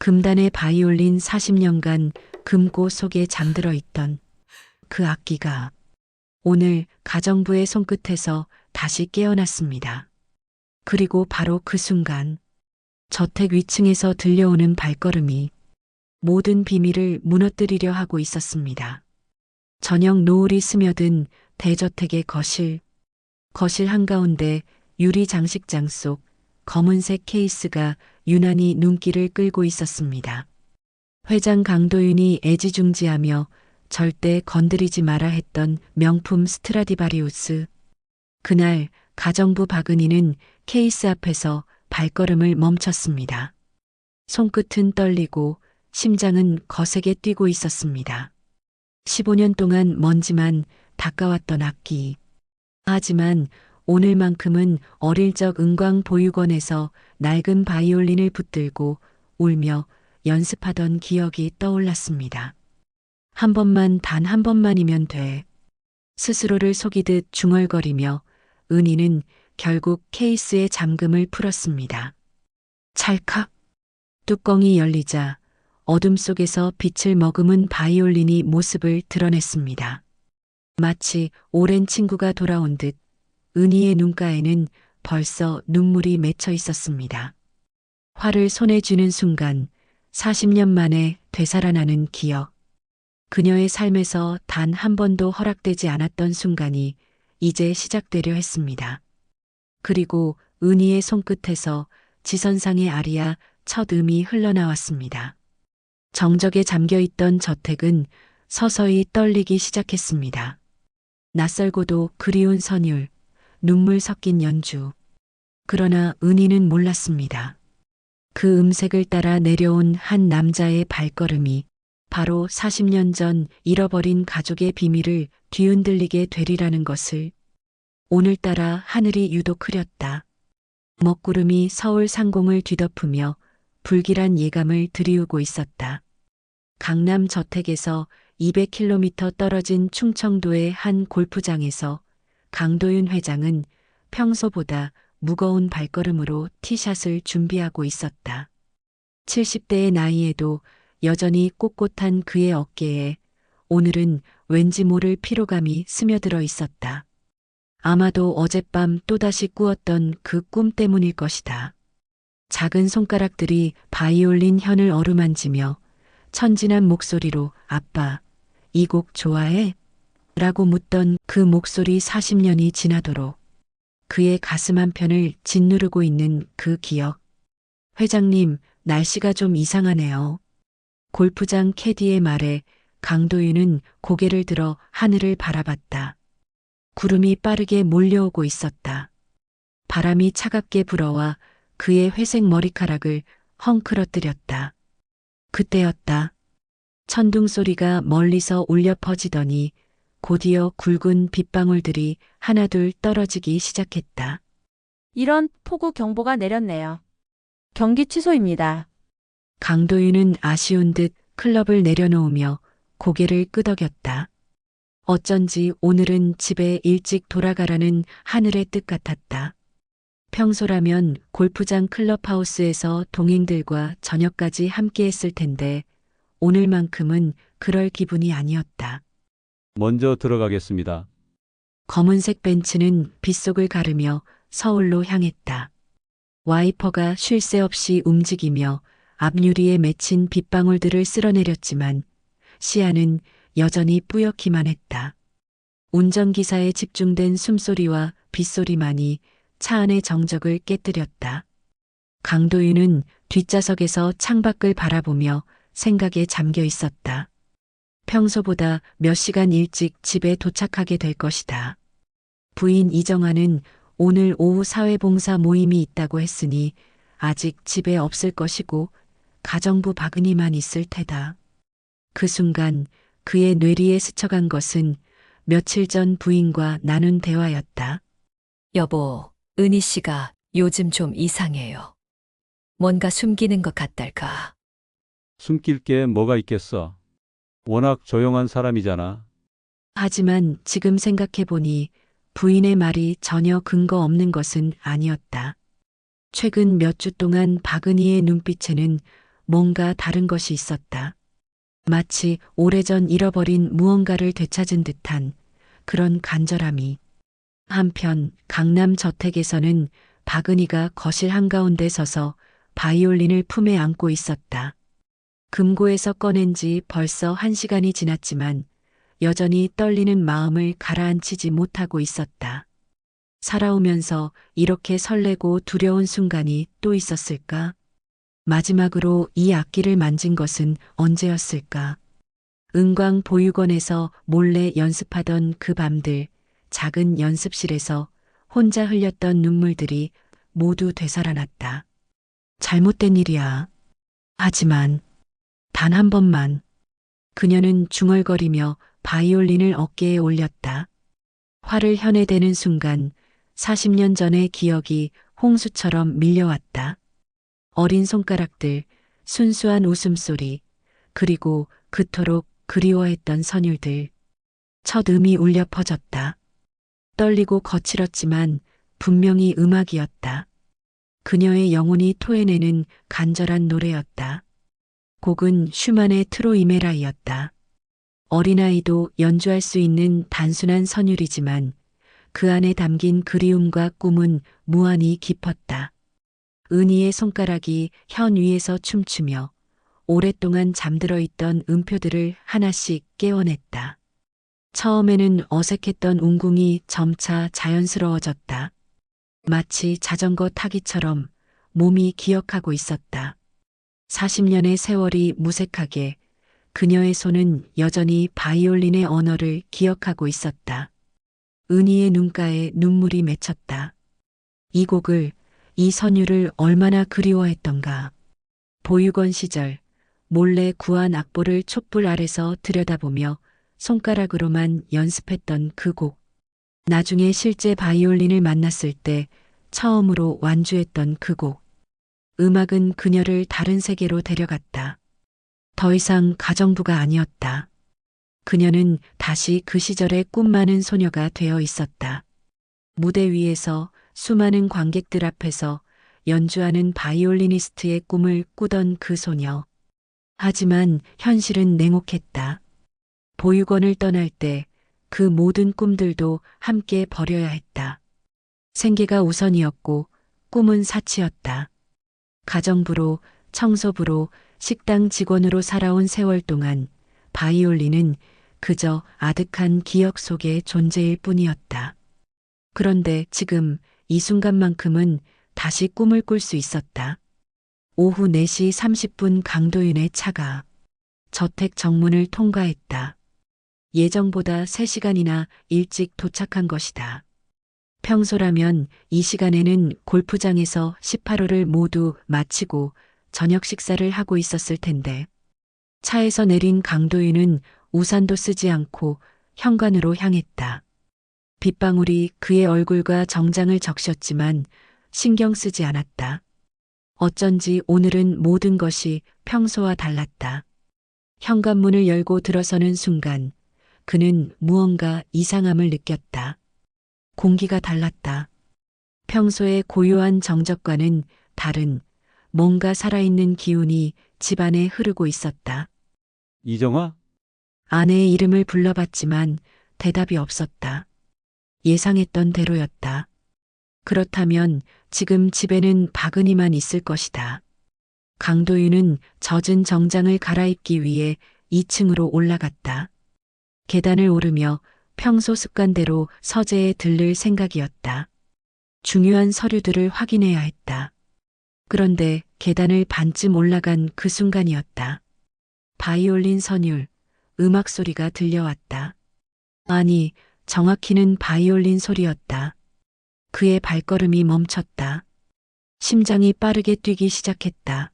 금단의 바이올린 40년간 금고 속에 잠들어 있던 그 악기가 오늘 가정부의 손끝에서 다시 깨어났습니다. 그리고 바로 그 순간 저택 위층에서 들려오는 발걸음이 모든 비밀을 무너뜨리려 하고 있었습니다. 저녁 노을이 스며든 대저택의 거실 한가운데 유리 장식장 속 검은색 케이스가 유난히 눈길을 끌고 있었습니다. 회장 강도윤이 애지중지하며 절대 건드리지 마라 했던 명품 스트라디바리우스. 그날 가정부 박은희는 케이스 앞에서 발걸음을 멈췄습니다. 손끝은 떨리고 심장은 거세게 뛰고 있었습니다. 15년 동안 먼지만 닦아왔던 악기. 하지만 오늘만큼은 어릴 적 은광 보육원에서 낡은 바이올린을 붙들고 울며 연습하던 기억이 떠올랐습니다. 한 번만, 단 한 번만이면 돼. 스스로를 속이듯 중얼거리며 은희는 결국 케이스의 잠금을 풀었습니다. 찰칵! 뚜껑이 열리자 어둠 속에서 빛을 머금은 바이올린이 모습을 드러냈습니다. 마치 오랜 친구가 돌아온 듯 은희의 눈가에는 벌써 눈물이 맺혀 있었습니다. 활을 손에 쥐는 순간 40년 만에 되살아나는 기억. 그녀의 삶에서 단 한 번도 허락되지 않았던 순간이 이제 시작되려 했습니다. 그리고 은희의 손끝에서 지선상의 아리아 첫 음이 흘러나왔습니다. 정적에 잠겨있던 저택은 서서히 떨리기 시작했습니다. 낯설고도 그리운 선율, 눈물 섞인 연주. 그러나 은희는 몰랐습니다. 그 음색을 따라 내려온 한 남자의 발걸음이 바로 40년 전 잃어버린 가족의 비밀을 뒤흔들리게 되리라는 것을. 오늘따라 하늘이 유독 흐렸다. 먹구름이 서울 상공을 뒤덮으며 불길한 예감을 드리우고 있었다. 강남 저택에서 200km 떨어진 충청도의 한 골프장에서 강도윤 회장은 평소보다 무거운 발걸음으로 티샷을 준비하고 있었다. 70대의 나이에도 여전히 꼿꼿한 그의 어깨에 오늘은 왠지 모를 피로감이 스며들어 있었다. 아마도 어젯밤 또다시 꾸었던 그 꿈 때문일 것이다. 작은 손가락들이 바이올린 현을 어루만지며 천진한 목소리로 아빠, 이 곡 좋아해? 라고 묻던 그 목소리 40년이 지나도록 그의 가슴 한편을 짓누르고 있는 그 기억. 회장님, 날씨가 좀 이상하네요. 골프장 캐디의 말에 강도윤은 고개를 들어 하늘을 바라봤다. 구름이 빠르게 몰려오고 있었다. 바람이 차갑게 불어와 그의 회색 머리카락을 헝클어뜨렸다. 그때였다. 천둥 소리가 멀리서 울려 퍼지더니 곧이어 굵은 빗방울들이 하나둘 떨어지기 시작했다. 이런 폭우 경보가 내렸네요. 경기 취소입니다. 강도윤은 아쉬운 듯 클럽을 내려놓으며 고개를 끄덕였다. 어쩐지 오늘은 집에 일찍 돌아가라는 하늘의 뜻 같았다. 평소라면 골프장 클럽하우스에서 동행들과 저녁까지 함께했을 텐데 오늘만큼은 그럴 기분이 아니었다. 먼저 들어가겠습니다. 검은색 벤츠는 빗속을 가르며 서울로 향했다. 와이퍼가 쉴 새 없이 움직이며 앞유리에 맺힌 빗방울들을 쓸어내렸지만 시야는 여전히 뿌옇기만 했다. 운전기사의 집중된 숨소리와 빗소리만이 차 안의 정적을 깨뜨렸다. 강도윤은 뒷좌석에서 창밖을 바라보며 생각에 잠겨 있었다. 평소보다 몇 시간 일찍 집에 도착하게 될 것이다. 부인 이정아는 오늘 오후 사회봉사 모임이 있다고 했으니 아직 집에 없을 것이고 가정부 박은희만 있을 테다. 그 순간 그의 뇌리에 스쳐간 것은 며칠 전 부인과 나눈 대화였다. 여보, 은희 씨가 요즘 좀 이상해요. 뭔가 숨기는 것 같달까. 숨길 게 뭐가 있겠어. 워낙 조용한 사람이잖아. 하지만 지금 생각해보니 부인의 말이 전혀 근거 없는 것은 아니었다. 최근 몇 주 동안 박은희의 눈빛에는 뭔가 다른 것이 있었다. 마치 오래전 잃어버린 무언가를 되찾은 듯한 그런 간절함이. 한편 강남 저택에서는 박은희가 거실 한가운데 서서 바이올린을 품에 안고 있었다. 금고에서 꺼낸 지 벌써 1시간이 지났지만 여전히 떨리는 마음을 가라앉히지 못하고 있었다. 살아오면서 이렇게 설레고 두려운 순간이 또 있었을까? 마지막으로 이 악기를 만진 것은 언제였을까? 은광 보육원에서 몰래 연습하던 그 밤들, 작은 연습실에서 혼자 흘렸던 눈물들이 모두 되살아났다. 잘못된 일이야. 하지만 단 한 번만. 그녀는 중얼거리며 바이올린을 어깨에 올렸다. 활을 현에대는 순간 40년 전의 기억이 홍수처럼 밀려왔다. 어린 손가락들, 순수한 웃음소리, 그리고 그토록 그리워했던 선율들. 첫 음이 울려 퍼졌다. 떨리고 거칠었지만 분명히 음악이었다. 그녀의 영혼이 토해내는 간절한 노래였다. 곡은 슈만의 트로이메라이었다. 어린아이도 연주할 수 있는 단순한 선율이지만 그 안에 담긴 그리움과 꿈은 무한히 깊었다. 은희의 손가락이 현 위에서 춤추며 오랫동안 잠들어 있던 음표들을 하나씩 깨워냈다. 처음에는 어색했던 웅궁이 점차 자연스러워졌다. 마치 자전거 타기처럼 몸이 기억하고 있었다. 40년의 세월이 무색하게 그녀의 손은 여전히 바이올린의 언어를 기억하고 있었다. 은희의 눈가에 눈물이 맺혔다. 이 곡을, 이 선율을 얼마나 그리워했던가. 보육원 시절 몰래 구한 악보를 촛불 아래서 들여다보며 손가락으로만 연습했던 그 곡. 나중에 실제 바이올린을 만났을 때 처음으로 완주했던 그 곡. 음악은 그녀를 다른 세계로 데려갔다. 더 이상 가정부가 아니었다. 그녀는 다시 그 시절의 꿈 많은 소녀가 되어 있었다. 무대 위에서 수많은 관객들 앞에서 연주하는 바이올리니스트의 꿈을 꾸던 그 소녀. 하지만 현실은 냉혹했다. 보육원을 떠날 때 그 모든 꿈들도 함께 버려야 했다. 생계가 우선이었고 꿈은 사치였다. 가정부로, 청소부로, 식당 직원으로 살아온 세월 동안 바이올린은 그저 아득한 기억 속의 존재일 뿐이었다. 그런데 지금 이 순간만큼은 다시 꿈을 꿀 수 있었다. 오후 4시 30분 강도윤의 차가 저택 정문을 통과했다. 예정보다 3시간이나 일찍 도착한 것이다. 평소라면 이 시간에는 골프장에서 18홀을 모두 마치고 저녁 식사를 하고 있었을 텐데 차에서 내린 강도윤은 우산도 쓰지 않고 현관으로 향했다. 빗방울이 그의 얼굴과 정장을 적셨지만 신경 쓰지 않았다. 어쩐지 오늘은 모든 것이 평소와 달랐다. 현관문을 열고 들어서는 순간 그는 무언가 이상함을 느꼈다. 공기가 달랐다. 평소의 고요한 정적과는 다른 뭔가 살아있는 기운이 집안에 흐르고 있었다. 이정아? 아내의 이름을 불러봤지만 대답이 없었다. 예상했던 대로였다. 그렇다면 지금 집에는 박은희만 있을 것이다. 강도윤은 젖은 정장을 갈아입기 위해 2층으로 올라갔다. 계단을 오르며 평소 습관대로 서재에 들를 생각이었다. 중요한 서류들을 확인해야 했다. 그런데 계단을 반쯤 올라간 그 순간이었다. 바이올린 선율, 음악 소리가 들려왔다. 아니, 정확히는 바이올린 소리였다. 그의 발걸음이 멈췄다. 심장이 빠르게 뛰기 시작했다.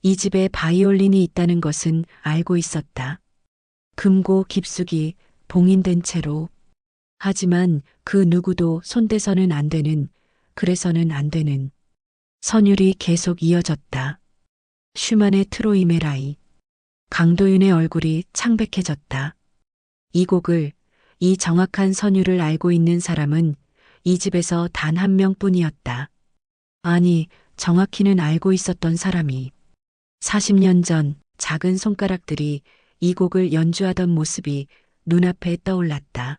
이 집에 바이올린이 있다는 것은 알고 있었다. 금고 깊숙이 봉인된 채로. 하지만 그 누구도 손대서는 안 되는, 그래서는 안 되는. 선율이 계속 이어졌다. 슈만의 트로이메라이. 강도윤의 얼굴이 창백해졌다. 이 곡을, 이 정확한 선율을 알고 있는 사람은 이 집에서 단 한 명뿐이었다. 아니, 정확히는 알고 있었던 사람이 40년 전 작은 손가락들이 이 곡을 연주하던 모습이 눈앞에 떠올랐다.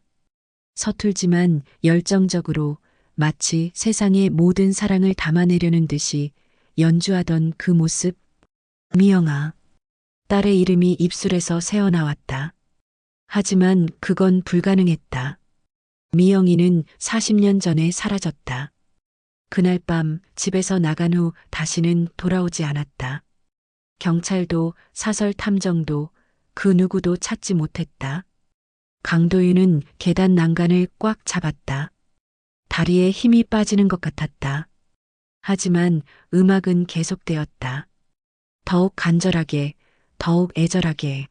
서툴지만 열정적으로 마치 세상의 모든 사랑을 담아내려는 듯이 연주하던 그 모습. 미영아. 딸의 이름이 입술에서 새어나왔다. 하지만 그건 불가능했다. 미영이는 40년 전에 사라졌다. 그날 밤 집에서 나간 후 다시는 돌아오지 않았다. 경찰도 사설 탐정도 그 누구도 찾지 못했다. 강도윤은 계단 난간을 꽉 잡았다. 다리에 힘이 빠지는 것 같았다. 하지만 음악은 계속되었다. 더욱 간절하게, 더욱 애절하게.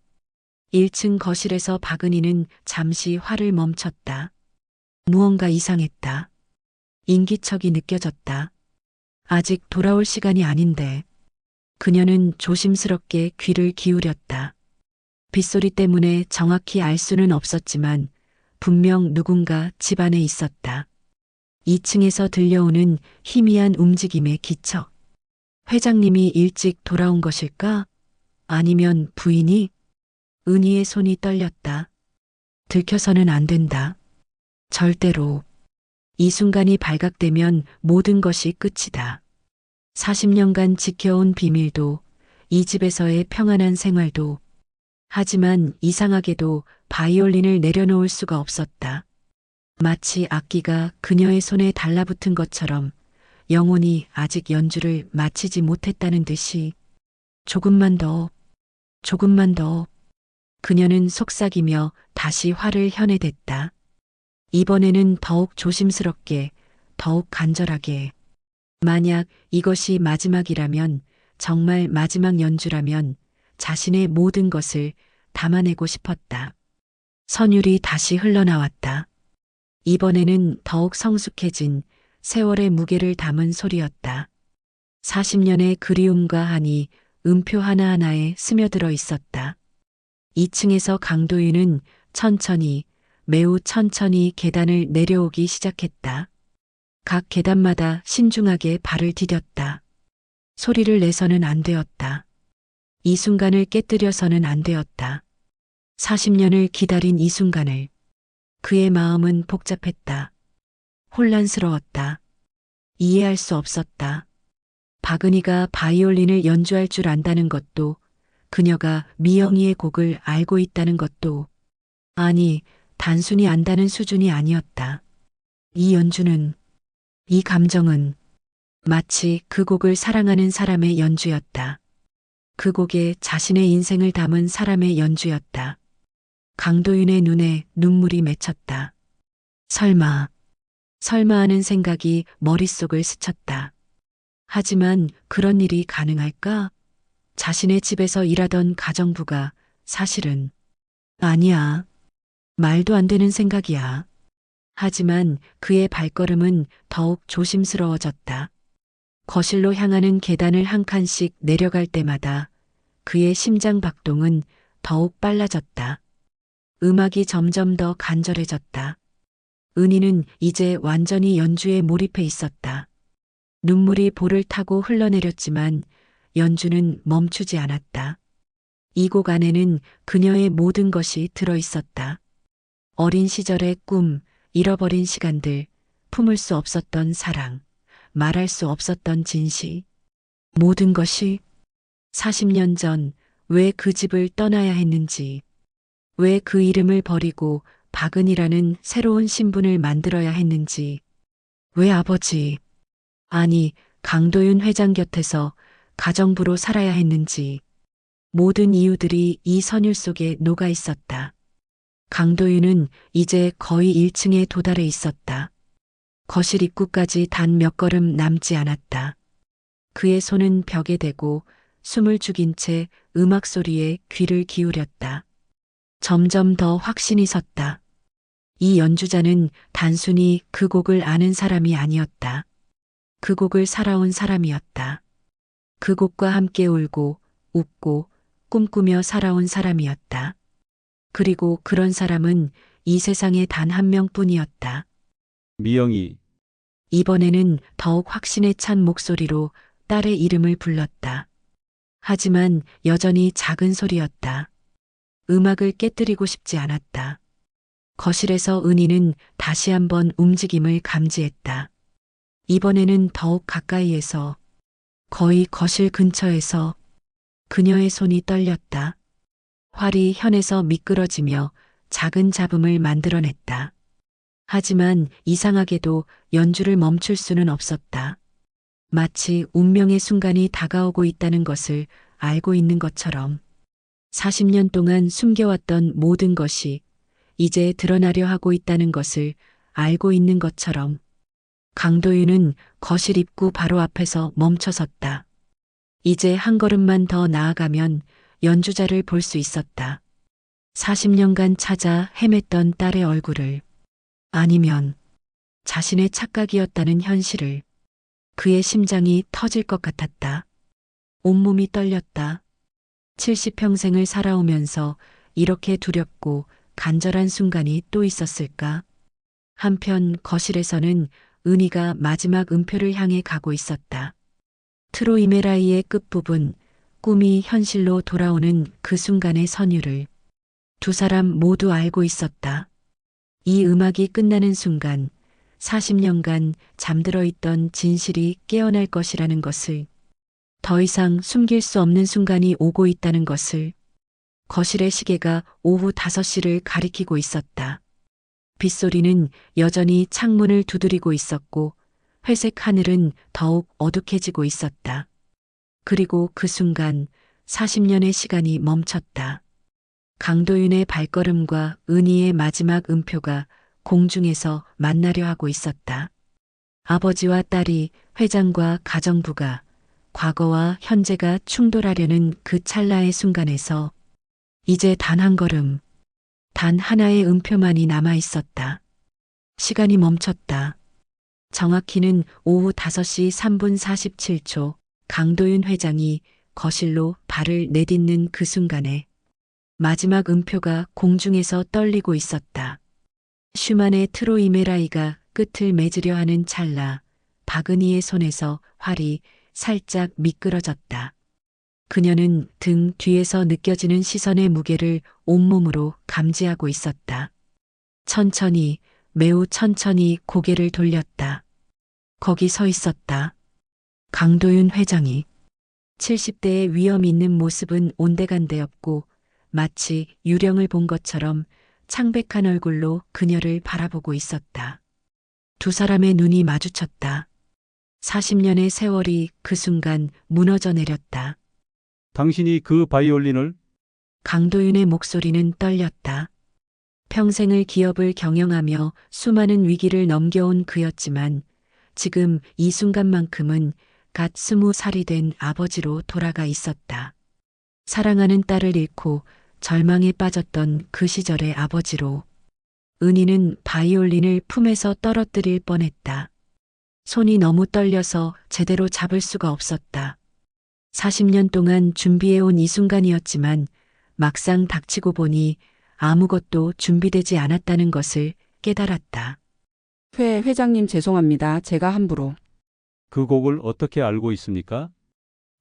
1층 거실에서 박은희는 잠시 화를 멈췄다. 무언가 이상했다. 인기척이 느껴졌다. 아직 돌아올 시간이 아닌데. 그녀는 조심스럽게 귀를 기울였다. 빗소리 때문에 정확히 알 수는 없었지만 분명 누군가 집 안에 있었다. 2층에서 들려오는 희미한 움직임의 기척. 회장님이 일찍 돌아온 것일까? 아니면 부인이? 은희의 손이 떨렸다. 들켜서는 안 된다. 절대로. 이 순간이 발각되면 모든 것이 끝이다. 40년간 지켜온 비밀도, 이 집에서의 평안한 생활도. 하지만 이상하게도 바이올린을 내려놓을 수가 없었다. 마치 악기가 그녀의 손에 달라붙은 것처럼 영혼이 아직 연주를 마치지 못했다는 듯이. 조금만 더, 조금만 더. 그녀는 속삭이며 다시 화를 현해댔다. 이번에는 더욱 조심스럽게, 더욱 간절하게. 만약 이것이 마지막이라면, 정말 마지막 연주라면 자신의 모든 것을 담아내고 싶었다. 선율이 다시 흘러나왔다. 이번에는 더욱 성숙해진 세월의 무게를 담은 소리였다. 40년의 그리움과 한이 음표 하나하나에 스며들어 있었다. 2층에서 강도윤은 천천히, 매우 천천히 계단을 내려오기 시작했다. 각 계단마다 신중하게 발을 디뎠다. 소리를 내서는 안 되었다. 이 순간을 깨뜨려서는 안 되었다. 40년을 기다린 이 순간을. 그의 마음은 복잡했다. 혼란스러웠다. 이해할 수 없었다. 박은희가 바이올린을 연주할 줄 안다는 것도, 그녀가 미영이의 곡을 알고 있다는 것도, 아니, 단순히 안다는 수준이 아니었다. 이 연주는, 이 감정은 마치 그 곡을 사랑하는 사람의 연주였다. 그 곡에 자신의 인생을 담은 사람의 연주였다. 강도윤의 눈에 눈물이 맺혔다. 설마 하는 생각이 머릿속을 스쳤다. 하지만 그런 일이 가능할까? 자신의 집에서 일하던 가정부가 사실은. 아니야. 말도 안 되는 생각이야. 하지만 그의 발걸음은 더욱 조심스러워졌다. 거실로 향하는 계단을 한 칸씩 내려갈 때마다 그의 심장 박동은 더욱 빨라졌다. 음악이 점점 더 간절해졌다. 은희는 이제 완전히 연주에 몰입해 있었다. 눈물이 볼을 타고 흘러내렸지만 연주는 멈추지 않았다. 이 곡 안에는 그녀의 모든 것이 들어 있었다. 어린 시절의 꿈, 잃어버린 시간들, 품을 수 없었던 사랑, 말할 수 없었던 진실. 모든 것이 40년 전 왜 그 집을 떠나야 했는지, 왜 그 이름을 버리고 박은이라는 새로운 신분을 만들어야 했는지, 왜 아버지, 아니 강도윤 회장 곁에서 가정부로 살아야 했는지, 모든 이유들이 이 선율 속에 녹아 있었다. 강도윤은 이제 거의 1층에 도달해 있었다. 거실 입구까지 단 몇 걸음 남지 않았다. 그의 손은 벽에 대고 숨을 죽인 채 음악 소리에 귀를 기울였다. 점점 더 확신이 섰다. 이 연주자는 단순히 그 곡을 아는 사람이 아니었다. 그 곡을 살아온 사람이었다. 그 곡과 함께 울고 웃고 꿈꾸며 살아온 사람이었다. 그리고 그런 사람은 이 세상에 단 한 명뿐이었다. 미영이. 이번에는 더욱 확신에 찬 목소리로 딸의 이름을 불렀다. 하지만 여전히 작은 소리였다. 음악을 깨뜨리고 싶지 않았다. 거실에서 은희는 다시 한번 움직임을 감지했다. 이번에는 더욱 가까이에서, 거의 거실 근처에서 그녀의 손이 떨렸다. 활이 현에서 미끄러지며 작은 잡음을 만들어냈다. 하지만 이상하게도 연주를 멈출 수는 없었다. 마치 운명의 순간이 다가오고 있다는 것을 알고 있는 것처럼 40년 동안 숨겨왔던 모든 것이 이제 드러나려 하고 있다는 것을 알고 있는 것처럼 강도윤은 거실 입구 바로 앞에서 멈춰섰다. 이제 한 걸음만 더 나아가면 연주자를 볼 수 있었다. 40년간 찾아 헤맸던 딸의 얼굴을, 아니면 자신의 착각이었다는 현실을. 그의 심장이 터질 것 같았다. 온몸이 떨렸다. 70평생을 살아오면서 이렇게 두렵고 간절한 순간이 또 있었을까? 한편 거실에서는 은희가 마지막 음표를 향해 가고 있었다. 트로이메라이의 끝부분, 꿈이 현실로 돌아오는 그 순간의 선율을 두 사람 모두 알고 있었다. 이 음악이 끝나는 순간 40년간 잠들어 있던 진실이 깨어날 것이라는 것을, 더 이상 숨길 수 없는 순간이 오고 있다는 것을. 거실의 시계가 오후 5시를 가리키고 있었다. 빗소리는 여전히 창문을 두드리고 있었고 회색 하늘은 더욱 어둑해지고 있었다. 그리고 그 순간 40년의 시간이 멈췄다. 강도윤의 발걸음과 은희의 마지막 음표가 공중에서 만나려 하고 있었다. 아버지와 딸이, 회장과 가정부가, 과거와 현재가 충돌하려는 그 찰나의 순간에서 이제 단 한 걸음, 단 하나의 음표만이 남아 있었다. 시간이 멈췄다. 정확히는 오후 5시 3분 47초 강도윤 회장이 거실로 발을 내딛는 그 순간에 마지막 음표가 공중에서 떨리고 있었다. 슈만의 트로이메라이가 끝을 맺으려 하는 찰나, 박은희의 손에서 활이 살짝 미끄러졌다. 그녀는 등 뒤에서 느껴지는 시선의 무게를 온몸으로 감지하고 있었다. 천천히, 매우 천천히 고개를 돌렸다. 거기 서 있었다. 강도윤 회장이. 70대의 위험 있는 모습은 온데간데없고 마치 유령을 본 것처럼 창백한 얼굴로 그녀를 바라보고 있었다. 두 사람의 눈이 마주쳤다. 40년의 세월이 그 순간 무너져 내렸다. 당신이 그 바이올린을? 강도윤의 목소리는 떨렸다. 평생을 기업을 경영하며 수많은 위기를 넘겨온 그였지만 지금 이 순간만큼은 갓 20살이 된 아버지로 돌아가 있었다. 사랑하는 딸을 잃고 절망에 빠졌던 그 시절의 아버지로. 은희는 바이올린을 품에서 떨어뜨릴 뻔했다. 손이 너무 떨려서 제대로 잡을 수가 없었다. 40년 동안 준비해온 이 순간이었지만 막상 닥치고 보니 아무것도 준비되지 않았다는 것을 깨달았다. 회장님 죄송합니다. 제가 함부로. 그 곡을 어떻게 알고 있습니까?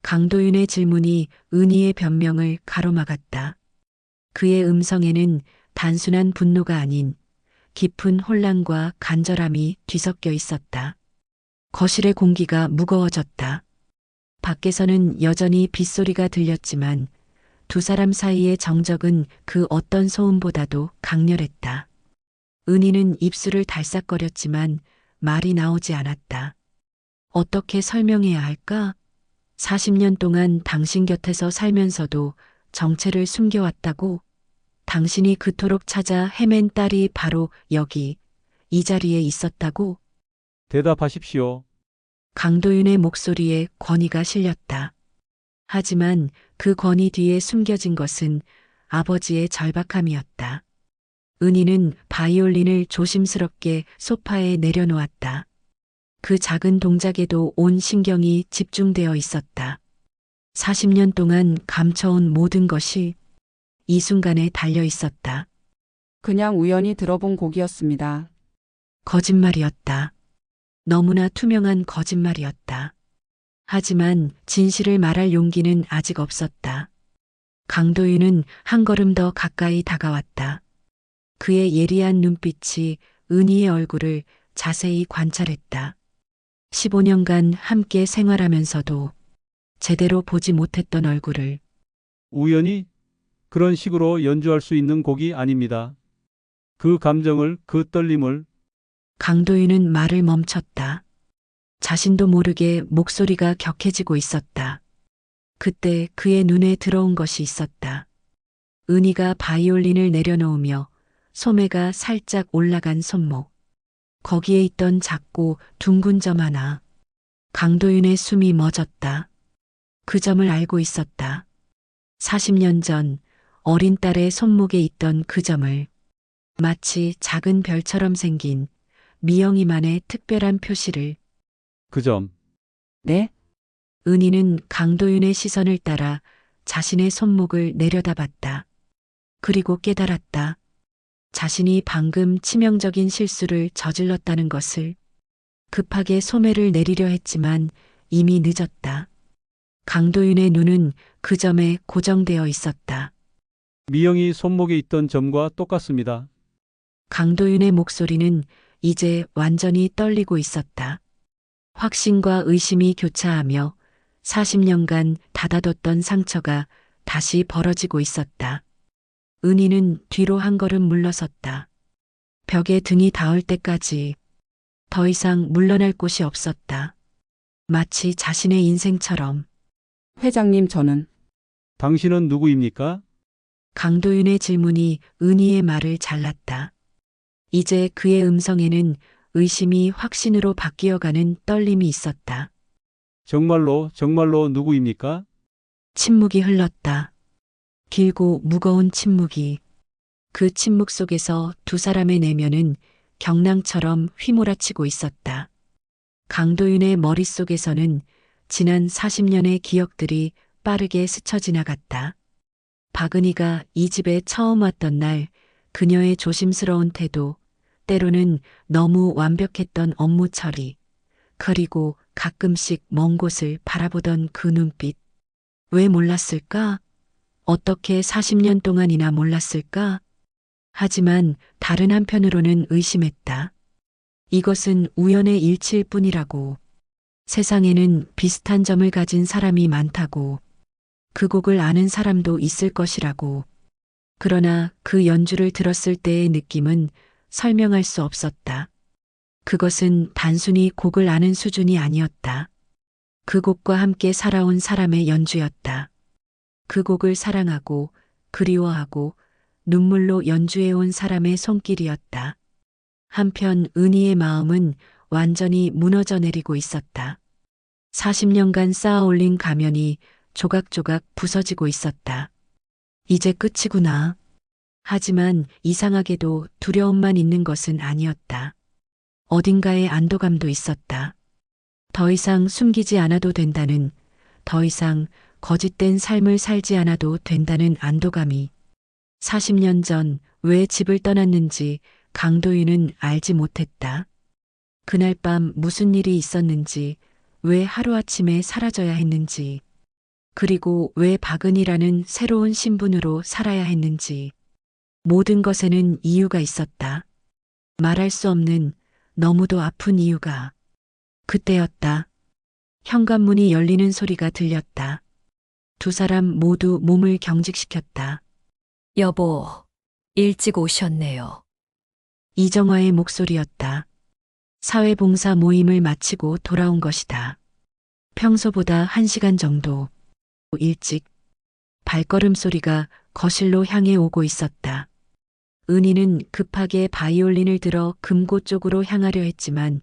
강도윤의 질문이 은희의 변명을 가로막았다. 그의 음성에는 단순한 분노가 아닌 깊은 혼란과 간절함이 뒤섞여 있었다. 거실의 공기가 무거워졌다. 밖에서는 여전히 빗소리가 들렸지만 두 사람 사이의 정적은 그 어떤 소음보다도 강렬했다. 은희는 입술을 달싹거렸지만 말이 나오지 않았다. 어떻게 설명해야 할까? 40년 동안 당신 곁에서 살면서도 정체를 숨겨왔다고? 당신이 그토록 찾아 헤맨 딸이 바로 여기, 이 자리에 있었다고? 대답하십시오. 강도윤의 목소리에 권위가 실렸다. 하지만 그 권위 뒤에 숨겨진 것은 아버지의 절박함이었다. 은희는 바이올린을 조심스럽게 소파에 내려놓았다. 그 작은 동작에도 온 신경이 집중되어 있었다. 40년 동안 감춰온 모든 것이 이 순간에 달려 있었다. 그냥 우연히 들어본 곡이었습니다. 거짓말이었다. 너무나 투명한 거짓말이었다. 하지만 진실을 말할 용기는 아직 없었다. 강도윤은 한 걸음 더 가까이 다가왔다. 그의 예리한 눈빛이 은희의 얼굴을 자세히 관찰했다. 15년간 함께 생활하면서도 제대로 보지 못했던 얼굴을. 우연히 그런 식으로 연주할 수 있는 곡이 아닙니다. 그 감정을, 그 떨림을. 강도윤은 말을 멈췄다. 자신도 모르게 목소리가 격해지고 있었다. 그때 그의 눈에 들어온 것이 있었다. 은희가 바이올린을 내려놓으며 소매가 살짝 올라간 손목. 거기에 있던 작고 둥근 점 하나. 강도윤의 숨이 멎었다. 그 점을 알고 있었다. 40년 전 어린 딸의 손목에 있던 그 점을. 마치 작은 별처럼 생긴 미영이만의 특별한 표시를. 그 점. 네? 은희는 강도윤의 시선을 따라 자신의 손목을 내려다봤다. 그리고 깨달았다. 자신이 방금 치명적인 실수를 저질렀다는 것을. 급하게 소매를 내리려 했지만 이미 늦었다. 강도윤의 눈은 그 점에 고정되어 있었다. 미영이 손목에 있던 점과 똑같습니다. 강도윤의 목소리는 이제 완전히 떨리고 있었다. 확신과 의심이 교차하며 40년간 닫아뒀던 상처가 다시 벌어지고 있었다. 은희는 뒤로 한 걸음 물러섰다. 벽에 등이 닿을 때까지 더 이상 물러날 곳이 없었다. 마치 자신의 인생처럼. 회장님, 저는 당신은 누구입니까? 강도윤의 질문이 은희의 말을 잘랐다. 이제 그의 음성에는 의심이 확신으로 바뀌어가는 떨림이 있었다. 정말로 누구입니까? 침묵이 흘렀다. 길고 무거운 침묵이. 그 침묵 속에서 두 사람의 내면은 경랑처럼 휘몰아치고 있었다. 강도윤의 머릿속에서는 지난 40년의 기억들이 빠르게 스쳐 지나갔다. 박은희가 이 집에 처음 왔던 날 그녀의 조심스러운 태도, 때로는 너무 완벽했던 업무 처리, 그리고 가끔씩 먼 곳을 바라보던 그 눈빛. 왜 몰랐을까? 어떻게 40년 동안이나 몰랐을까? 하지만 다른 한편으로는 의심했다. 이것은 우연의 일치일 뿐이라고. 세상에는 비슷한 점을 가진 사람이 많다고. 그 곡을 아는 사람도 있을 것이라고. 그러나 그 연주를 들었을 때의 느낌은 설명할 수 없었다. 그것은 단순히 곡을 아는 수준이 아니었다. 그 곡과 함께 살아온 사람의 연주였다. 그 곡을 사랑하고 그리워하고 눈물로 연주해온 사람의 손길이었다. 한편 은희의 마음은 완전히 무너져 내리고 있었다. 40년간 쌓아 올린 가면이 조각조각 부서지고 있었다. 이제 끝이구나. 하지만 이상하게도 두려움만 있는 것은 아니었다. 어딘가에 안도감도 있었다. 더 이상 숨기지 않아도 된다는, 더 이상 거짓된 삶을 살지 않아도 된다는 안도감이. 40년 전 왜 집을 떠났는지 강도윤은 알지 못했다. 그날 밤 무슨 일이 있었는지, 왜 하루아침에 사라져야 했는지, 그리고 왜 박은희라는 새로운 신분으로 살아야 했는지. 모든 것에는 이유가 있었다. 말할 수 없는 너무도 아픈 이유가. 그때였다. 현관문이 열리는 소리가 들렸다. 두 사람 모두 몸을 경직시켰다. 여보, 일찍 오셨네요. 이정화의 목소리였다. 사회봉사 모임을 마치고 돌아온 것이다. 평소보다 1시간 정도 일찍. 발걸음 소리가 거실로 향해 오고 있었다. 은희는 급하게 바이올린을 들어 금고 쪽으로 향하려 했지만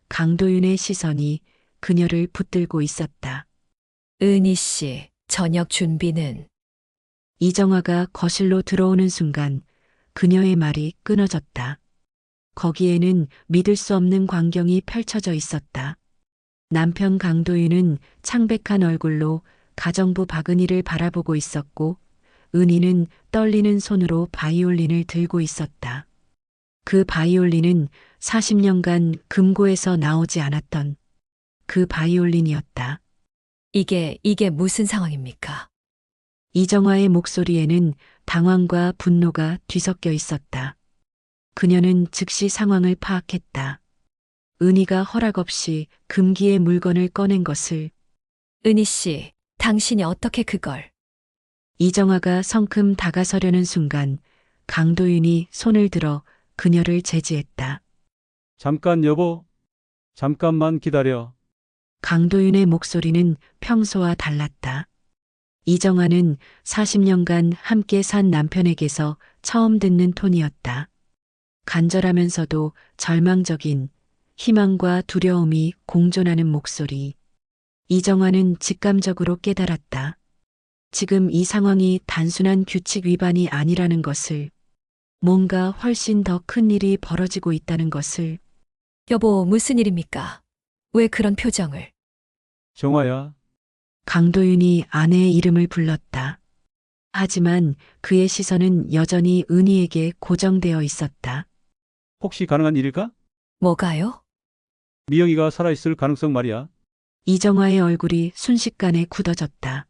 강도윤의 시선이 그녀를 붙들고 있었다. 은희 씨, 저녁 준비는? 이정화가 거실로 들어오는 순간 그녀의 말이 끊어졌다. 거기에는 믿을 수 없는 광경이 펼쳐져 있었다. 남편 강도윤은 창백한 얼굴로 가정부 박은희를 바라보고 있었고 은희는 떨리는 손으로 바이올린을 들고 있었다. 그 바이올린은 40년간 금고에서 나오지 않았던 그 바이올린이었다. 이게 무슨 상황입니까? 이정화의 목소리에는 당황과 분노가 뒤섞여 있었다. 그녀는 즉시 상황을 파악했다. 은희가 허락 없이 금기의 물건을 꺼낸 것을. 은희 씨, 당신이 어떻게 그걸? 이정화가 성큼 다가서려는 순간 강도윤이 손을 들어 그녀를 제지했다. 잠깐 여보. 잠깐만 기다려. 강도윤의 목소리는 평소와 달랐다. 이정화는 40년간 함께 산 남편에게서 처음 듣는 톤이었다. 간절하면서도 절망적인 희망과 두려움이 공존하는 목소리. 이정화는 직감적으로 깨달았다. 지금 이 상황이 단순한 규칙 위반이 아니라는 것을, 뭔가 훨씬 더 큰 일이 벌어지고 있다는 것을. 여보, 무슨 일입니까? 왜 그런 표정을? 정화야. 강도윤이 아내의 이름을 불렀다. 하지만 그의 시선은 여전히 은희에게 고정되어 있었다. 혹시 가능한 일일까? 뭐가요? 미영이가 살아있을 가능성 말이야. 이정화의 얼굴이 순식간에 굳어졌다.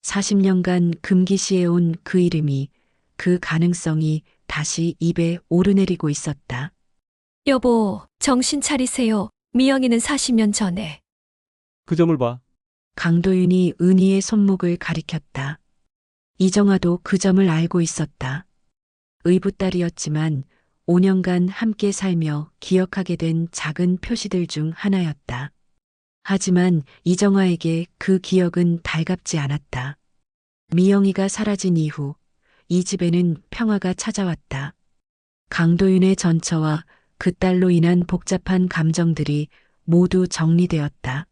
40년간 금기시해온 그 이름이, 그 가능성이 다시 입에 오르내리고 있었다. 여보, 정신 차리세요. 미영이는 40년 전에. 그 점을 봐. 강도윤이 은희의 손목을 가리켰다. 이정화도 그 점을 알고 있었다. 의붓딸이었지만 5년간 함께 살며 기억하게 된 작은 표시들 중 하나였다. 하지만 이정화에게 그 기억은 달갑지 않았다. 미영이가 사라진 이후 이 집에는 평화가 찾아왔다. 강도윤의 전처와 그 딸로 인한 복잡한 감정들이 모두 정리되었다.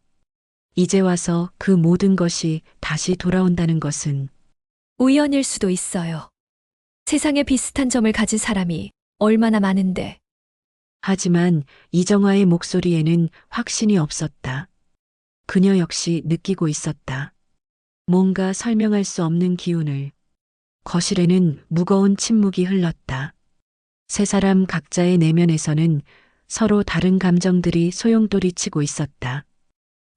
이제 와서 그 모든 것이 다시 돌아온다는 것은 우연일 수도 있어요. 세상에 비슷한 점을 가진 사람이 얼마나 많은데. 하지만 이정화의 목소리에는 확신이 없었다. 그녀 역시 느끼고 있었다. 뭔가 설명할 수 없는 기운을. 거실에는 무거운 침묵이 흘렀다. 세 사람 각자의 내면에서는 서로 다른 감정들이 소용돌이치고 있었다.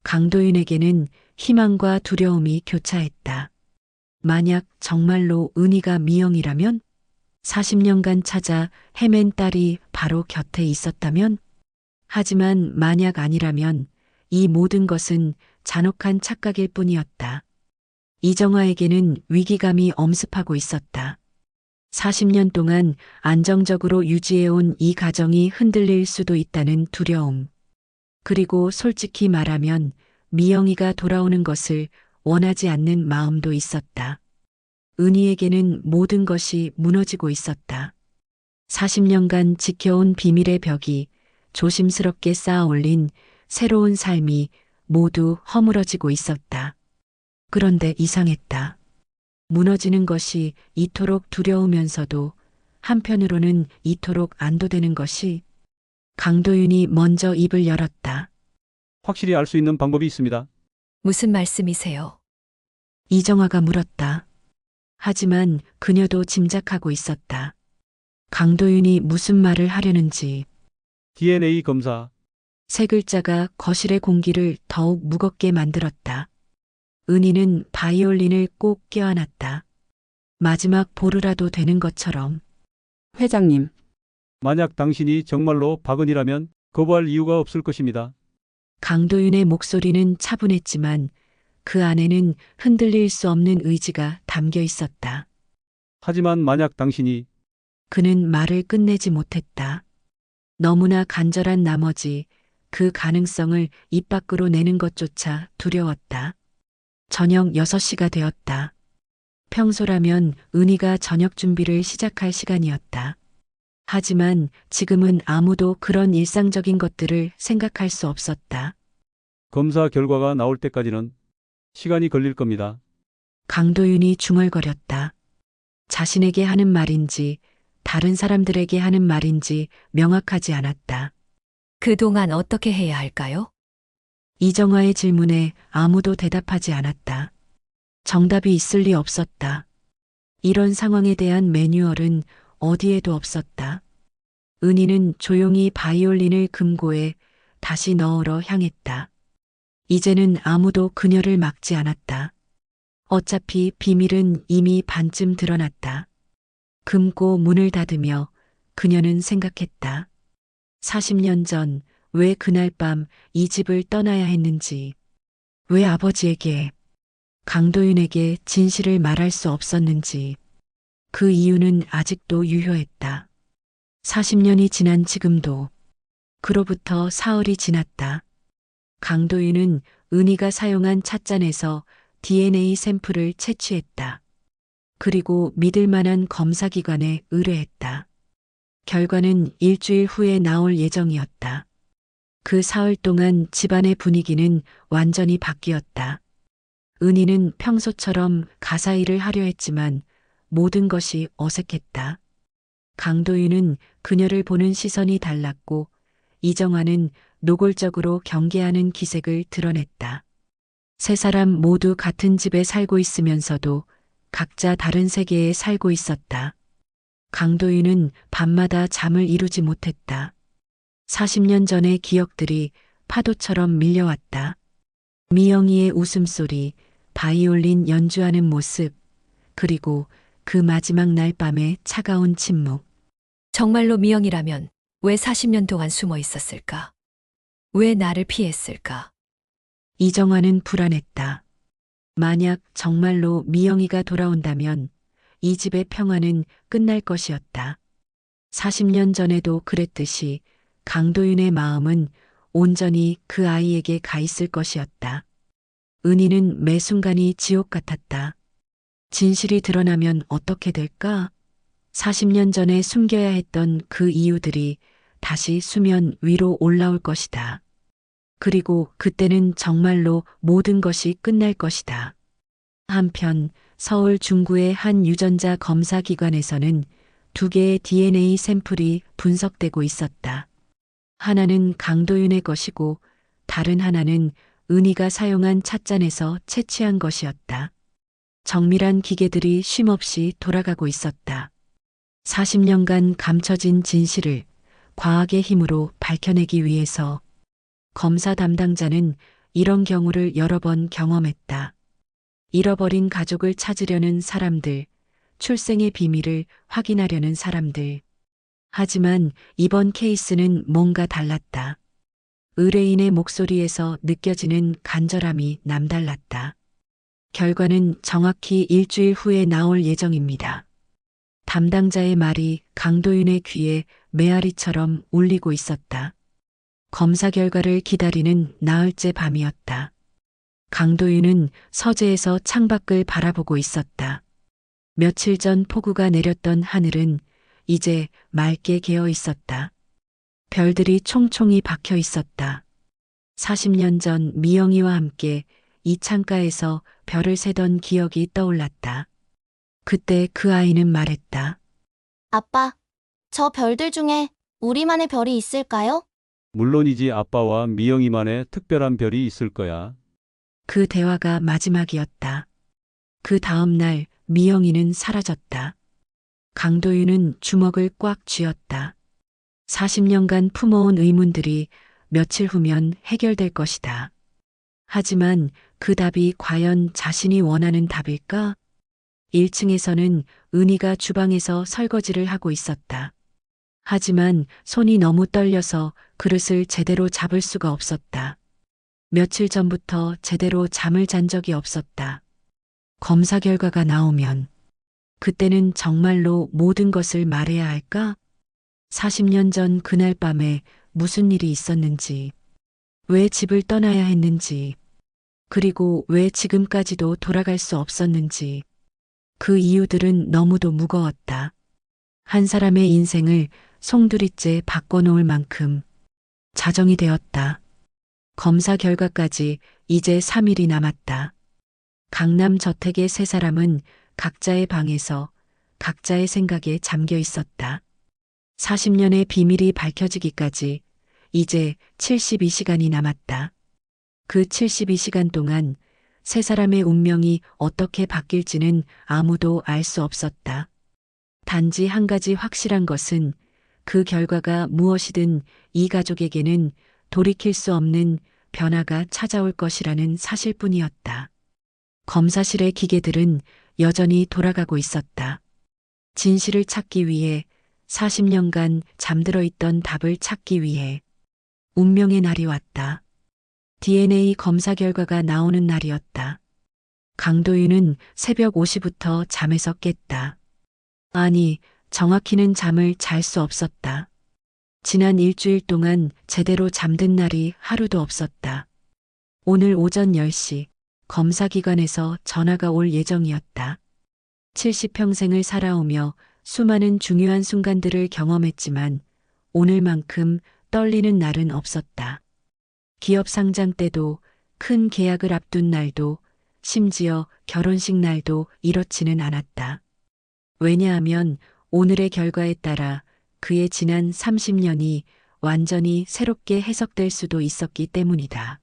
강도윤에게는 희망과 두려움이 교차했다. 만약 정말로 은희가 미영이라면? 40년간 찾아 헤맨 딸이 바로 곁에 있었다면? 하지만 만약 아니라면 이 모든 것은 잔혹한 착각일 뿐이었다. 이정화에게는 위기감이 엄습하고 있었다. 40년 동안 안정적으로 유지해온 이 가정이 흔들릴 수도 있다는 두려움. 그리고 솔직히 말하면 미영이가 돌아오는 것을 원하지 않는 마음도 있었다. 은희에게는 모든 것이 무너지고 있었다. 40년간 지켜온 비밀의 벽이 조심스럽게 쌓아 올린 새로운 삶이 모두 허물어지고 있었다. 그런데 이상했다. 무너지는 것이 이토록 두려우면서도 한편으로는 이토록 안도되는 것이. 강도윤이 먼저 입을 열었다. 확실히 알 수 있는 방법이 있습니다. 무슨 말씀이세요? 이정화가 물었다. 하지만 그녀도 짐작하고 있었다. 강도윤이 무슨 말을 하려는지. DNA 검사. 세 글자가 거실의 공기를 더욱 무겁게 만들었다. 은희는 바이올린을 꼭 껴안았다. 마지막 보루라도 되는 것처럼. 회장님, 만약 당신이 정말로 박은이라면 거부할 이유가 없을 것입니다. 강도윤의 목소리는 차분했지만 그 안에는 흔들릴 수 없는 의지가 담겨 있었다. 하지만 만약 당신이 그는 말을 끝내지 못했다. 너무나 간절한 나머지 그 가능성을 입 밖으로 내는 것조차 두려웠다. 저녁 6시가 되었다. 평소라면 은희가 저녁 준비를 시작할 시간이었다. 하지만 지금은 아무도 그런 일상적인 것들을 생각할 수 없었다. 검사 결과가 나올 때까지는 시간이 걸릴 겁니다. 강도윤이 중얼거렸다. 자신에게 하는 말인지 다른 사람들에게 하는 말인지 명확하지 않았다. 그동안 어떻게 해야 할까요? 이정화의 질문에 아무도 대답하지 않았다. 정답이 있을 리 없었다. 이런 상황에 대한 매뉴얼은 어디에도 없었다. 은희는 조용히 바이올린을 금고에 다시 넣으러 향했다. 이제는 아무도 그녀를 막지 않았다. 어차피 비밀은 이미 반쯤 드러났다. 금고 문을 닫으며 그녀는 생각했다. 40년 전 왜 그날 밤 이 집을 떠나야 했는지, 왜 아버지에게, 강도윤에게 진실을 말할 수 없었는지, 그 이유는 아직도 유효했다. 40년이 지난 지금도, 그로부터 사흘이 지났다. 강도윤은 은희가 사용한 찻잔에서 DNA 샘플을 채취했다. 그리고 믿을 만한 검사기관에 의뢰했다. 결과는 일주일 후에 나올 예정이었다. 그 사흘 동안 집안의 분위기는 완전히 바뀌었다. 은희는 평소처럼 가사일을 하려 했지만 모든 것이 어색했다. 강도윤은 그녀를 보는 시선이 달랐고 이정화는 노골적으로 경계하는 기색을 드러냈다. 세 사람 모두 같은 집에 살고 있으면서도 각자 다른 세계에 살고 있었다. 강도윤은 밤마다 잠을 이루지 못했다. 40년 전의 기억들이 파도처럼 밀려왔다. 미영이의 웃음소리, 바이올린 연주하는 모습, 그리고 그 마지막 날 밤의 차가운 침묵. 정말로 미영이라면 왜 40년 동안 숨어 있었을까? 왜 나를 피했을까? 이정화는 불안했다. 만약 정말로 미영이가 돌아온다면 이 집의 평화는 끝날 것이었다. 40년 전에도 그랬듯이 강도윤의 마음은 온전히 그 아이에게 가 있을 것이었다. 은희는 매 순간이 지옥 같았다. 진실이 드러나면 어떻게 될까? 40년 전에 숨겨야 했던 그 이유들이 다시 수면 위로 올라올 것이다. 그리고 그때는 정말로 모든 것이 끝날 것이다. 한편 서울 중구의 한 유전자 검사 기관에서는 2개의 DNA 샘플이 분석되고 있었다. 하나는 강도윤의 것이고 다른 하나는 은희가 사용한 찻잔에서 채취한 것이었다. 정밀한 기계들이 쉼없이 돌아가고 있었다. 40년간 감춰진 진실을 과학의 힘으로 밝혀내기 위해서 검사 담당자는 이런 경우를 여러 번 경험했다. 잃어버린 가족을 찾으려는 사람들, 출생의 비밀을 확인하려는 사람들. 하지만 이번 케이스는 뭔가 달랐다. 의뢰인의 목소리에서 느껴지는 간절함이 남달랐다. 결과는 정확히 일주일 후에 나올 예정입니다. 담당자의 말이 강도윤의 귀에 메아리처럼 울리고 있었다. 검사 결과를 기다리는 나흘째 밤이었다. 강도윤은 서재에서 창밖을 바라보고 있었다. 며칠 전 폭우가 내렸던 하늘은 이제 맑게 개어 있었다. 별들이 총총히 박혀 있었다. 40년 전 미영이와 함께 이 창가에서 별을 세던 기억이 떠올랐다. 그때 그 아이는 말했다. 아빠, 저 별들 중에 우리만의 별이 있을까요? 물론이지. 아빠와 미영이만의 특별한 별이 있을 거야. 그 대화가 마지막이었다. 그 다음 날 미영이는 사라졌다. 강도윤은 주먹을 꽉 쥐었다. 40년간 품어온 의문들이 며칠 후면 해결될 것이다. 하지만 그 답이 과연 자신이 원하는 답일까? 1층에서는 은희가 주방에서 설거지를 하고 있었다. 하지만 손이 너무 떨려서 그릇을 제대로 잡을 수가 없었다. 며칠 전부터 제대로 잠을 잔 적이 없었다. 검사 결과가 나오면 그때는 정말로 모든 것을 말해야 할까? 40년 전 그날 밤에 무슨 일이 있었는지, 왜 집을 떠나야 했는지, 그리고 왜 지금까지도 돌아갈 수 없었는지, 그 이유들은 너무도 무거웠다. 한 사람의 인생을 송두리째 바꿔놓을 만큼 자정이 되었다. 검사 결과까지 이제 3일이 남았다. 강남 저택의 세 사람은 각자의 방에서 각자의 생각에 잠겨 있었다. 40년의 비밀이 밝혀지기까지 이제 72시간이 남았다. 그 72시간 동안 세 사람의 운명이 어떻게 바뀔지는 아무도 알 수 없었다. 단지 한 가지 확실한 것은 그 결과가 무엇이든 이 가족에게는 돌이킬 수 없는 변화가 찾아올 것이라는 사실뿐이었다. 검사실의 기계들은 여전히 돌아가고 있었다. 진실을 찾기 위해 40년간 잠들어 있던 답을 찾기 위해 운명의 날이 왔다. DNA 검사 결과가 나오는 날이었다. 강도윤은 새벽 5시부터 잠에서 깼다. 아니, 정확히는 잠을 잘 수 없었다. 지난 일주일 동안 제대로 잠든 날이 하루도 없었다. 오늘 오전 10시 검사기관에서 전화가 올 예정이었다. 70평생을 살아오며 수많은 중요한 순간들을 경험했지만 오늘만큼 떨리는 날은 없었다. 기업 상장 때도, 큰 계약을 앞둔 날도, 심지어 결혼식 날도 이렇지는 않았다. 왜냐하면 오늘의 결과에 따라 그의 지난 30년이 완전히 새롭게 해석될 수도 있었기 때문이다.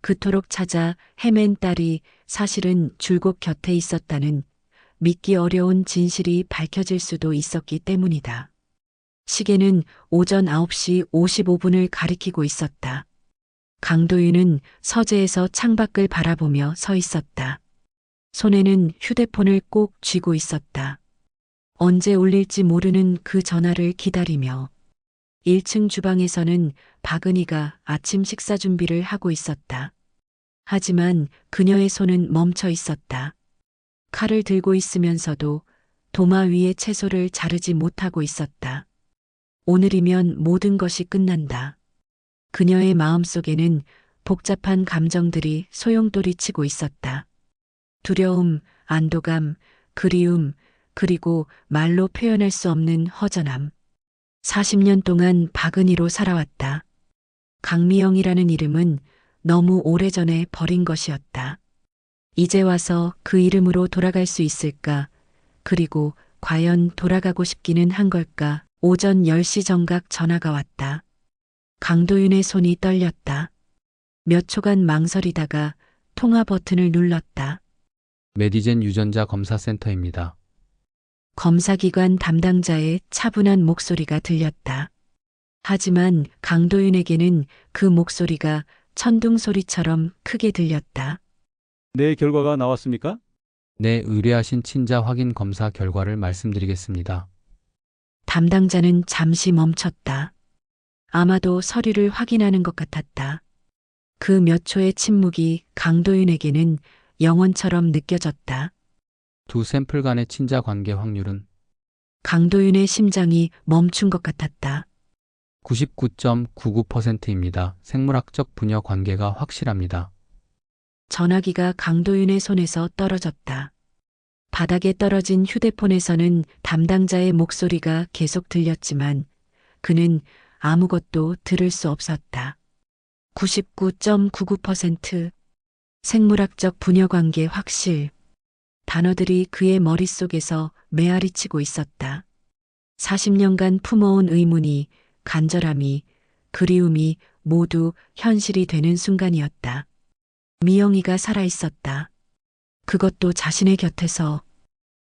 그토록 찾아 헤맨 딸이 사실은 줄곧 곁에 있었다는 믿기 어려운 진실이 밝혀질 수도 있었기 때문이다. 시계는 오전 9시 55분을 가리키고 있었다. 강도윤은 서재에서 창밖을 바라보며 서 있었다. 손에는 휴대폰을 꼭 쥐고 있었다. 언제 울릴지 모르는 그 전화를 기다리며 1층 주방에서는 박은희가 아침 식사 준비를 하고 있었다. 하지만 그녀의 손은 멈춰 있었다. 칼을 들고 있으면서도 도마 위에 채소를 자르지 못하고 있었다. 오늘이면 모든 것이 끝난다. 그녀의 마음속에는 복잡한 감정들이 소용돌이치고 있었다. 두려움, 안도감, 그리움, 그리고 말로 표현할 수 없는 허전함. 40년 동안 박은희로 살아왔다. 강미영이라는 이름은 너무 오래전에 버린 것이었다. 이제 와서 그 이름으로 돌아갈 수 있을까? 그리고 과연 돌아가고 싶기는 한 걸까? 오전 10시 정각 전화가 왔다. 강도윤의 손이 떨렸다. 몇 초간 망설이다가 통화 버튼을 눌렀다. 메디젠 유전자 검사센터입니다. 검사기관 담당자의 차분한 목소리가 들렸다. 하지만 강도윤에게는 그 목소리가 천둥 소리처럼 크게 들렸다. 내 결과가 나왔습니까? 네, 의뢰하신 친자 확인 검사 결과를 말씀드리겠습니다. 담당자는 잠시 멈췄다. 아마도 서류를 확인하는 것 같았다. 그 몇 초의 침묵이 강도윤에게는 영원처럼 느껴졌다. 두 샘플 간의 친자 관계 확률은 강도윤의 심장이 멈춘 것 같았다. 99.99%입니다. 생물학적 부녀 관계가 확실합니다. 전화기가 강도윤의 손에서 떨어졌다. 바닥에 떨어진 휴대폰에서는 담당자의 목소리가 계속 들렸지만 그는 아무것도 들을 수 없었다. 99.99% 생물학적 부녀 관계 확실. 단어들이 그의 머릿속에서 메아리치고 있었다. 40년간 품어온 의문이, 간절함이, 그리움이 모두 현실이 되는 순간이었다. 미영이가 살아있었다. 그것도 자신의 곁에서.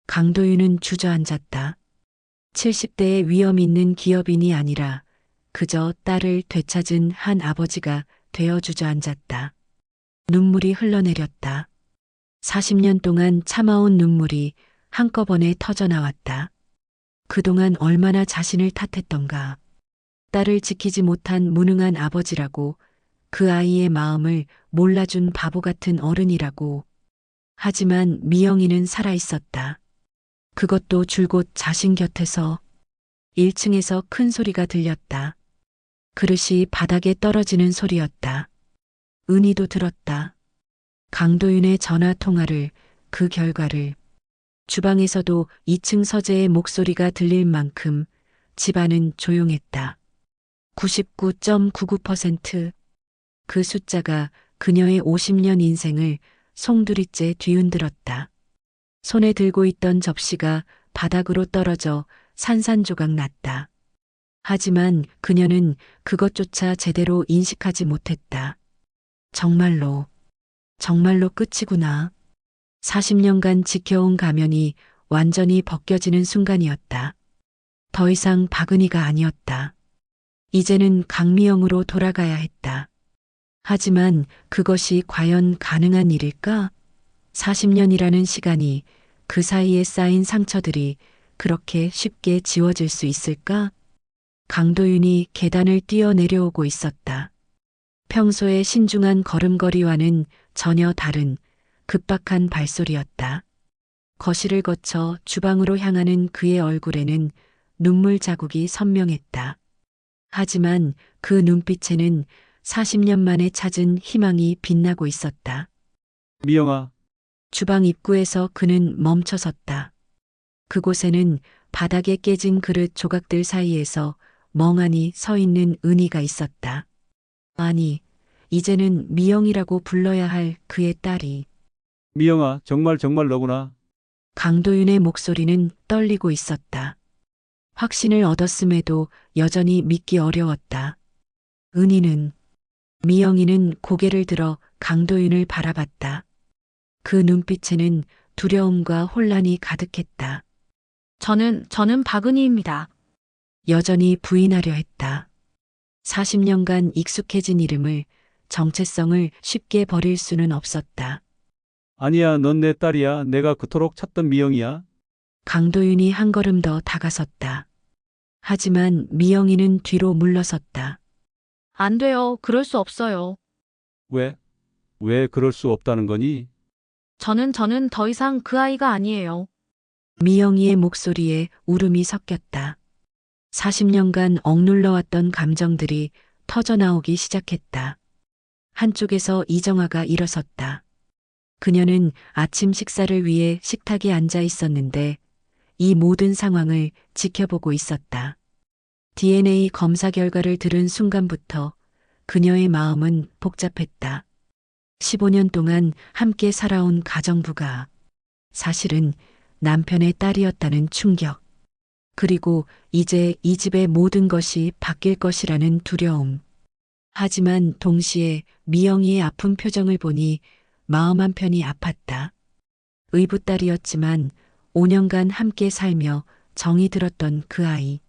강도윤은 주저앉았다. 70대의 위험 있는 기업인이 아니라 그저 딸을 되찾은 한 아버지가 되어 주저앉았다. 눈물이 흘러내렸다. 40년 동안 참아온 눈물이 한꺼번에 터져나왔다. 그동안 얼마나 자신을 탓했던가. 딸을 지키지 못한 무능한 아버지라고, 그 아이의 마음을 몰라준 바보 같은 어른이라고. 하지만 미영이는 살아있었다. 그것도 줄곧 자신 곁에서. 1층에서 큰 소리가 들렸다. 그릇이 바닥에 떨어지는 소리였다. 은희도 들었다. 강도윤의 전화 통화를, 그 결과를. 주방에서도 2층 서재의 목소리가 들릴 만큼 집안은 조용했다. 99.99%. 그 숫자가 그녀의 50년 인생을 송두리째 뒤흔들었다. 손에 들고 있던 접시가 바닥으로 떨어져 산산조각 났다. 하지만 그녀는 그것조차 제대로 인식하지 못했다. 정말로 끝이구나. 40년간 지켜온 가면이 완전히 벗겨지는 순간이었다. 더 이상 박은희가 아니었다. 이제는 강미영으로 돌아가야 했다. 하지만 그것이 과연 가능한 일일까? 40년이라는 시간이, 그 사이에 쌓인 상처들이 그렇게 쉽게 지워질 수 있을까? 강도윤이 계단을 뛰어 내려오고 있었다. 평소의 신중한 걸음걸이와는 전혀 다른 급박한 발소리였다. 거실을 거쳐 주방으로 향하는 그의 얼굴에는 눈물 자국이 선명했다. 하지만 그 눈빛에는 40년 만에 찾은 희망이 빛나고 있었다. 미영아, 주방 입구에서 그는 멈춰섰다. 그곳에는 바닥에 깨진 그릇 조각들 사이에서 멍하니 서 있는 은희가 있었다. 아니, 이제는 미영이라고 불러야 할 그의 딸이. 미영아, 정말 너구나. 강도윤의 목소리는 떨리고 있었다. 확신을 얻었음에도 여전히 믿기 어려웠다. 은희는, 미영이는 고개를 들어 강도윤을 바라봤다. 그 눈빛에는 두려움과 혼란이 가득했다. 저는 박은희입니다. 여전히 부인하려 했다. 40년간 익숙해진 이름을, 정체성을 쉽게 버릴 수는 없었다. 아니야, 넌 내 딸이야. 내가 그토록 찾던 미영이야. 강도윤이 한 걸음 더 다가섰다. 하지만 미영이는 뒤로 물러섰다. 안 돼요. 그럴 수 없어요. 왜? 왜 그럴 수 없다는 거니? 저는 더 이상 그 아이가 아니에요. 미영이의 목소리에 울음이 섞였다. 40년간 억눌러왔던 감정들이 터져나오기 시작했다. 한쪽에서 이정아가 일어섰다. 그녀는 아침 식사를 위해 식탁에 앉아 있었는데 이 모든 상황을 지켜보고 있었다. DNA 검사 결과를 들은 순간부터 그녀의 마음은 복잡했다. 15년 동안 함께 살아온 가정부가 사실은 남편의 딸이었다는 충격. 그리고 이제 이 집의 모든 것이 바뀔 것이라는 두려움. 하지만 동시에 미영이의 아픈 표정을 보니 마음 한편이 아팠다. 의붓딸이었지만 5년간 함께 살며 정이 들었던 그 아이.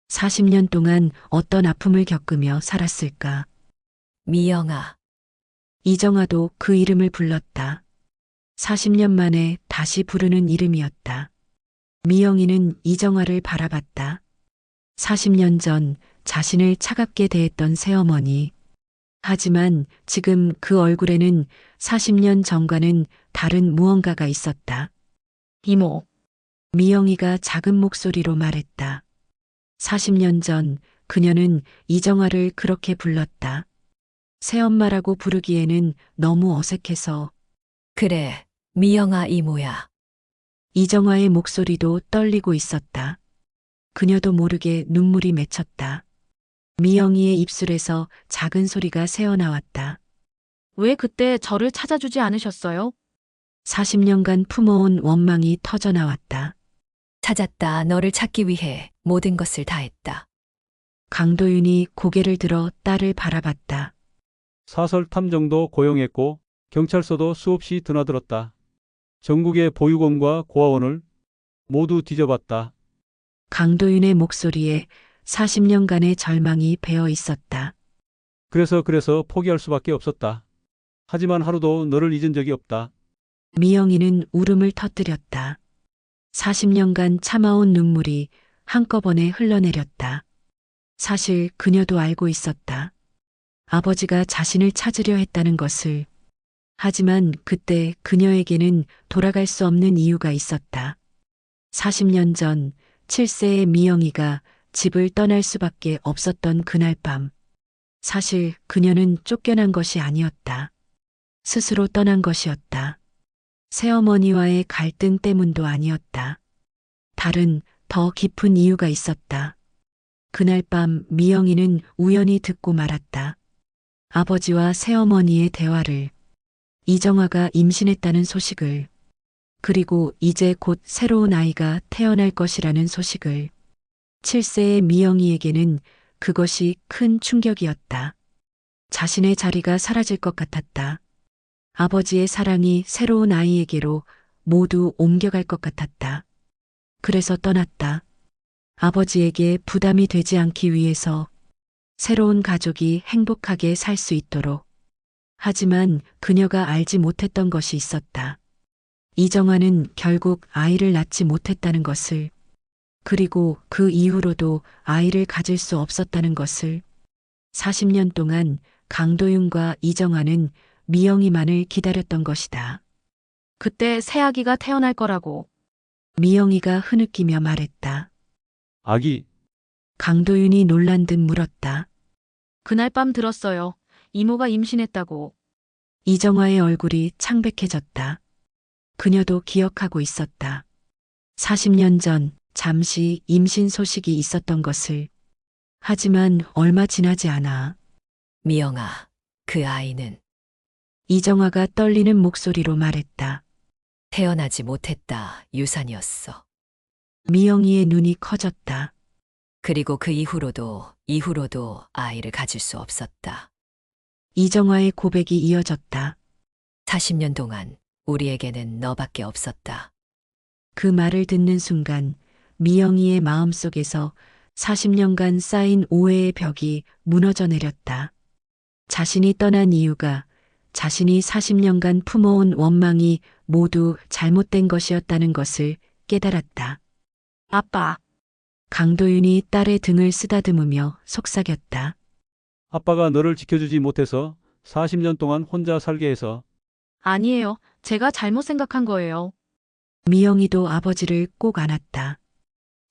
40년 동안 어떤 아픔을 겪으며 살았을까? 미영아, 이정아도 그 이름을 불렀다. 40년 만에 다시 부르는 이름이었다. 미영이는 이정아를 바라봤다. 40년 전 자신을 차갑게 대했던 새어머니. 하지만 지금 그 얼굴에는 40년 전과는 다른 무언가가 있었다. 이모, 미영이가 작은 목소리로 말했다. 40년 전 그녀는 이정아를 그렇게 불렀다. 새엄마라고 부르기에는 너무 어색해서. 그래, 미영아 이모야. 이정아의 목소리도 떨리고 있었다. 그녀도 모르게 눈물이 맺혔다. 미영이의 입술에서 작은 소리가 새어나왔다. 왜 그때 저를 찾아주지 않으셨어요? 40년간 품어온 원망이 터져나왔다. 찾았다. 너를 찾기 위해 모든 것을 다했다. 강도윤이 고개를 들어 딸을 바라봤다. 사설 탐정도 고용했고 경찰서도 수없이 드나들었다. 전국의 보육원과 고아원을 모두 뒤져봤다. 강도윤의 목소리에 40년간의 절망이 배어 있었다. 그래서 포기할 수밖에 없었다. 하지만 하루도 너를 잊은 적이 없다. 미영이는 울음을 터뜨렸다. 40년간 참아온 눈물이 한꺼번에 흘러내렸다. 사실 그녀도 알고 있었다. 아버지가 자신을 찾으려 했다는 것을. 하지만 그때 그녀에게는 돌아갈 수 없는 이유가 있었다. 40년 전 7세의 미영이가 집을 떠날 수밖에 없었던 그날 밤. 사실 그녀는 쫓겨난 것이 아니었다. 스스로 떠난 것이었다. 새어머니와의 갈등 때문도 아니었다. 다른 더 깊은 이유가 있었다. 그날 밤 미영이는 우연히 듣고 말았다. 아버지와 새어머니의 대화를. 이정아가 임신했다는 소식을. 그리고 이제 곧 새로운 아이가 태어날 것이라는 소식을. 7세의 미영이에게는 그것이 큰 충격이었다. 자신의 자리가 사라질 것 같았다. 아버지의 사랑이 새로운 아이에게로 모두 옮겨갈 것 같았다. 그래서 떠났다. 아버지에게 부담이 되지 않기 위해서 새로운 가족이 행복하게 살 수 있도록. 하지만 그녀가 알지 못했던 것이 있었다. 이정화는 결국 아이를 낳지 못했다는 것을, 그리고 그 이후로도 아이를 가질 수 없었다는 것을. 40년 동안 강도윤과 이정화는 미영이만을 기다렸던 것이다. 그때 새아기가 태어날 거라고. 미영이가 흐느끼며 말했다. 아기, 강도윤이 놀란 듯 물었다. 그날 밤 들었어요. 이모가 임신했다고. 이정화의 얼굴이 창백해졌다. 그녀도 기억하고 있었다. 40년 전 잠시 임신 소식이 있었던 것을. 하지만 얼마 지나지 않아 미영아, 그 아이는 이정화가 떨리는 목소리로 말했다. 태어나지 못했다. 유산이었어. 미영이의 눈이 커졌다. 그리고 그 이후로도 아이를 가질 수 없었다. 이정화의 고백이 이어졌다. 40년 동안 우리에게는 너밖에 없었다. 그 말을 듣는 순간 미영이의 마음속에서 40년간 쌓인 오해의 벽이 무너져 내렸다. 자신이 떠난 이유가 자신이 40년간 품어온 원망이 모두 잘못된 것이었다는 것을 깨달았다. 아빠, 강도윤이 딸의 등을 쓰다듬으며 속삭였다. 아빠가 너를 지켜주지 못해서 40년 동안 혼자 살게 해서. 아니에요. 제가 잘못 생각한 거예요. 미영이도 아버지를 꼭 안았다.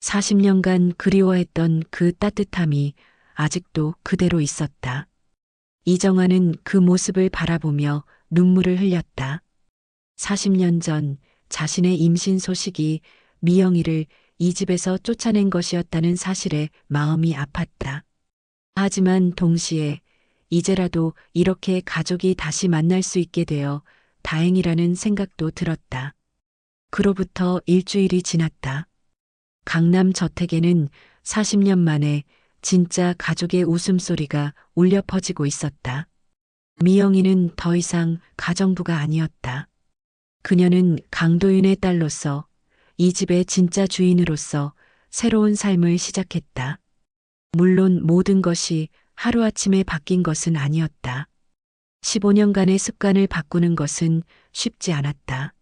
40년간 그리워했던 그 따뜻함이 아직도 그대로 있었다. 이정화는 그 모습을 바라보며 눈물을 흘렸다. 40년 전 자신의 임신 소식이 미영이를 이 집에서 쫓아낸 것이었다는 사실에 마음이 아팠다. 하지만 동시에 이제라도 이렇게 가족이 다시 만날 수 있게 되어 다행이라는 생각도 들었다. 그로부터 일주일이 지났다. 강남 저택에는 40년 만에 진짜 가족의 웃음소리가 울려 퍼지고 있었다. 미영이는 더 이상 가정부가 아니었다. 그녀는 강도윤의 딸로서 이 집의 진짜 주인으로서 새로운 삶을 시작했다. 물론 모든 것이 하루아침에 바뀐 것은 아니었다. 15년간의 습관을 바꾸는 것은 쉽지 않았다.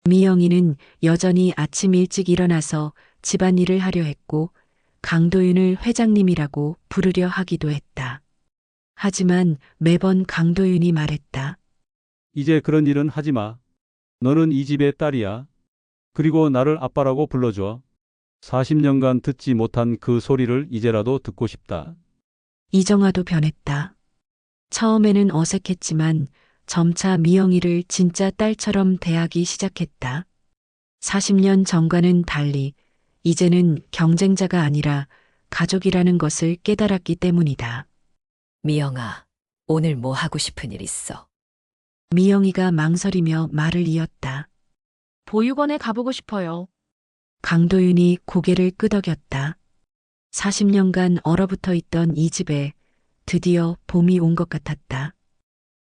미영이는 여전히 아침 일찍 일어나서 집안일을 하려 했고 강도윤을 회장님이라고 부르려 하기도 했다. 하지만 매번 강도윤이 말했다. 이제 그런 일은 하지 마. 너는 이 집의 딸이야. 그리고 나를 아빠라고 불러줘. 40년간 듣지 못한 그 소리를 이제라도 듣고 싶다. 이정화도 변했다. 처음에는 어색했지만 점차 미영이를 진짜 딸처럼 대하기 시작했다. 40년 전과는 달리 이제는 경쟁자가 아니라 가족이라는 것을 깨달았기 때문이다. 미영아, 오늘 뭐 하고 싶은 일 있어? 미영이가 망설이며 말을 이었다. 보육원에 가보고 싶어요. 강도윤이 고개를 끄덕였다. 40년간 얼어붙어 있던 이 집에 드디어 봄이 온 것 같았다.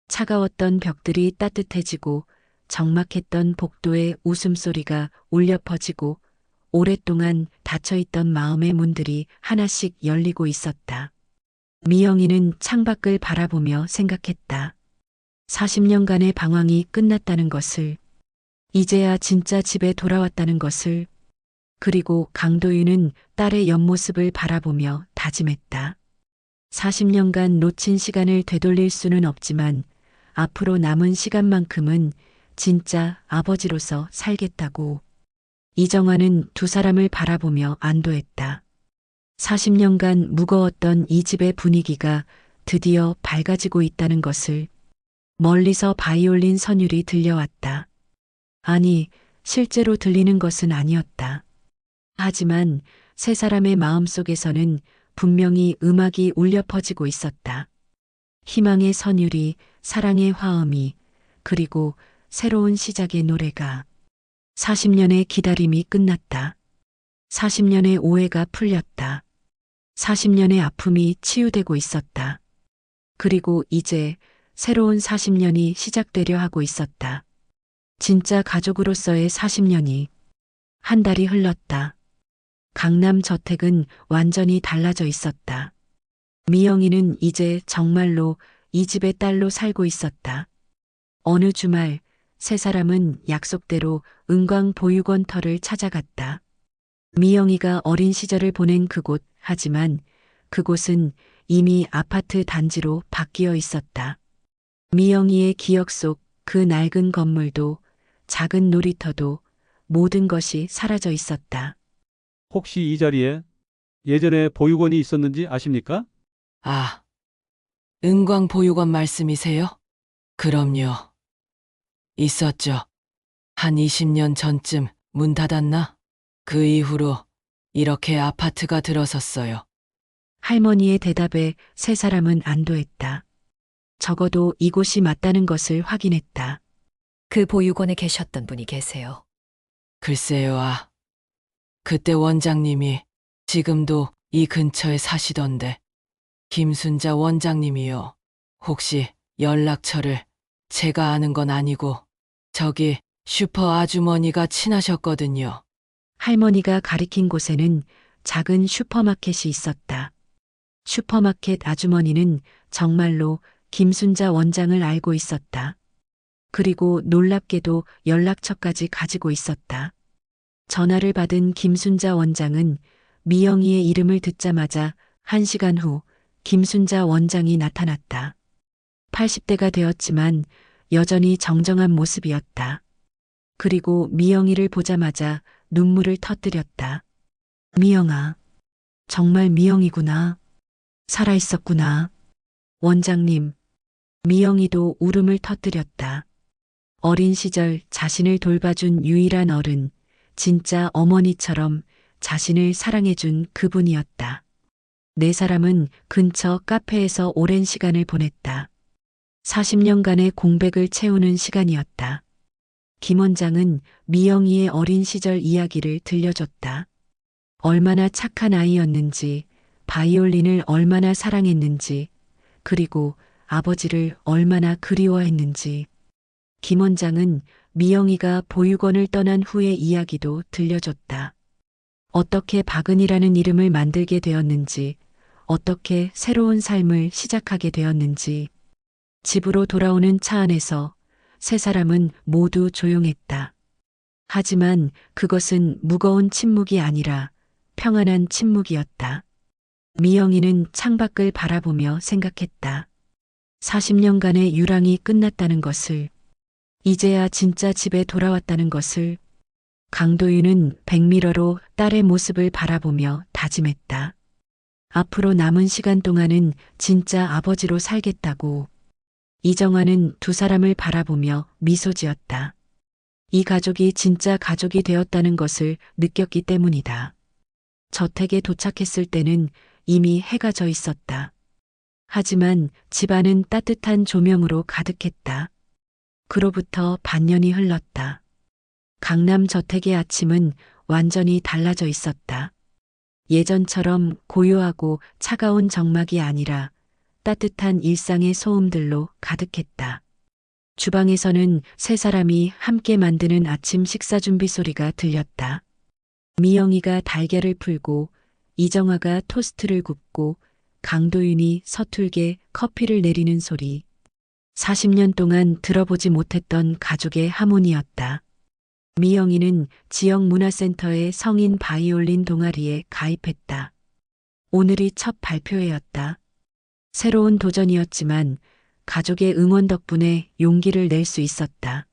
차가웠던 벽들이 따뜻해지고 적막했던 복도의 웃음소리가 울려 퍼지고 오랫동안 닫혀있던 마음의 문들이 하나씩 열리고 있었다. 미영이는 창밖을 바라보며 생각했다. 40년간의 방황이 끝났다는 것을, 이제야 진짜 집에 돌아왔다는 것을, 그리고 강도윤은 딸의 옆모습을 바라보며 다짐했다. 40년간 놓친 시간을 되돌릴 수는 없지만 앞으로 남은 시간만큼은 진짜 아버지로서 살겠다고. 이정화는 두 사람을 바라보며 안도했다. 40년간 무거웠던 이 집의 분위기가 드디어 밝아지고 있다는 것을. 멀리서 바이올린 선율이 들려왔다. 아니, 실제로 들리는 것은 아니었다. 하지만 세 사람의 마음속에서는 분명히 음악이 울려 퍼지고 있었다. 희망의 선율이, 사랑의 화음이, 그리고 새로운 시작의 노래가. 40년의 기다림이 끝났다. 40년의 오해가 풀렸다. 40년의 아픔이 치유되고 있었다. 그리고 이제 새로운 40년이 시작되려 하고 있었다. 진짜 가족으로서의 40년이. 한 달이 흘렀다. 강남 저택은 완전히 달라져 있었다. 미영이는 이제 정말로 이 집의 딸로 살고 있었다. 어느 주말 세 사람은 약속대로 은광 보육원터를 찾아갔다. 미영이가 어린 시절을 보낸 그곳, 하지만 그곳은 이미 아파트 단지로 바뀌어 있었다. 미영이의 기억 속 그 낡은 건물도 작은 놀이터도 모든 것이 사라져 있었다. 혹시 이 자리에 예전에 보육원이 있었는지 아십니까? 아, 은광 보육원 말씀이세요? 그럼요. 있었죠. 한 20년 전쯤 문 닫았나? 그 이후로 이렇게 아파트가 들어섰어요. 할머니의 대답에 세 사람은 안도했다. 적어도 이곳이 맞다는 것을 확인했다. 그 보육원에 계셨던 분이 계세요. 글쎄요, 그때 원장님이 지금도 이 근처에 사시던데. 김순자 원장님이요. 혹시 연락처를 제가 아는 건 아니고 저기 슈퍼 아주머니가 친하셨거든요. 할머니가 가리킨 곳에는 작은 슈퍼마켓이 있었다. 슈퍼마켓 아주머니는 정말로 김순자 원장을 알고 있었다. 그리고 놀랍게도 연락처까지 가지고 있었다. 전화를 받은 김순자 원장은 미영이의 이름을 듣자마자 1시간 후 김순자 원장이 나타났다. 80대가 되었지만 여전히 정정한 모습이었다. 그리고 미영이를 보자마자 눈물을 터뜨렸다. 미영아, 정말 미영이구나. 살아있었구나. 원장님, 미영이도 울음을 터뜨렸다. 어린 시절 자신을 돌봐준 유일한 어른, 진짜 어머니처럼 자신을 사랑해준 그분이었다. 네 사람은 근처 카페에서 오랜 시간을 보냈다. 40년간의 공백을 채우는 시간이었다. 김 원장은 미영이의 어린 시절 이야기를 들려줬다. 얼마나 착한 아이였는지, 바이올린을 얼마나 사랑했는지, 그리고 아버지를 얼마나 그리워했는지. 김 원장은 미영이가 보육원을 떠난 후의 이야기도 들려줬다. 어떻게 박은이라는 이름을 만들게 되었는지, 어떻게 새로운 삶을 시작하게 되었는지. 집으로 돌아오는 차 안에서 세 사람은 모두 조용했다. 하지만 그것은 무거운 침묵이 아니라 평안한 침묵이었다. 미영이는 창밖을 바라보며 생각했다. 40년간의 유랑이 끝났다는 것을, 이제야 진짜 집에 돌아왔다는 것을. 강도윤은 백미러로 딸의 모습을 바라보며 다짐했다. 앞으로 남은 시간 동안은 진짜 아버지로 살겠다고. 이정화는 두 사람을 바라보며 미소 지었다. 이 가족이 진짜 가족이 되었다는 것을 느꼈기 때문이다. 저택에 도착했을 때는 이미 해가 져 있었다. 하지만 집안은 따뜻한 조명으로 가득했다. 그로부터 반년이 흘렀다. 강남 저택의 아침은 완전히 달라져 있었다. 예전처럼 고요하고 차가운 정막이 아니라 따뜻한 일상의 소음들로 가득했다. 주방에서는 세 사람이 함께 만드는 아침 식사 준비 소리가 들렸다. 미영이가 달걀을 풀고 이정화가 토스트를 굽고 강도윤이 서툴게 커피를 내리는 소리. 40년 동안 들어보지 못했던 가족의 하모니였다. 미영이는 지역 문화센터의 성인 바이올린 동아리에 가입했다. 오늘이 첫 발표회였다. 새로운 도전이었지만 가족의 응원 덕분에 용기를 낼 수 있었다.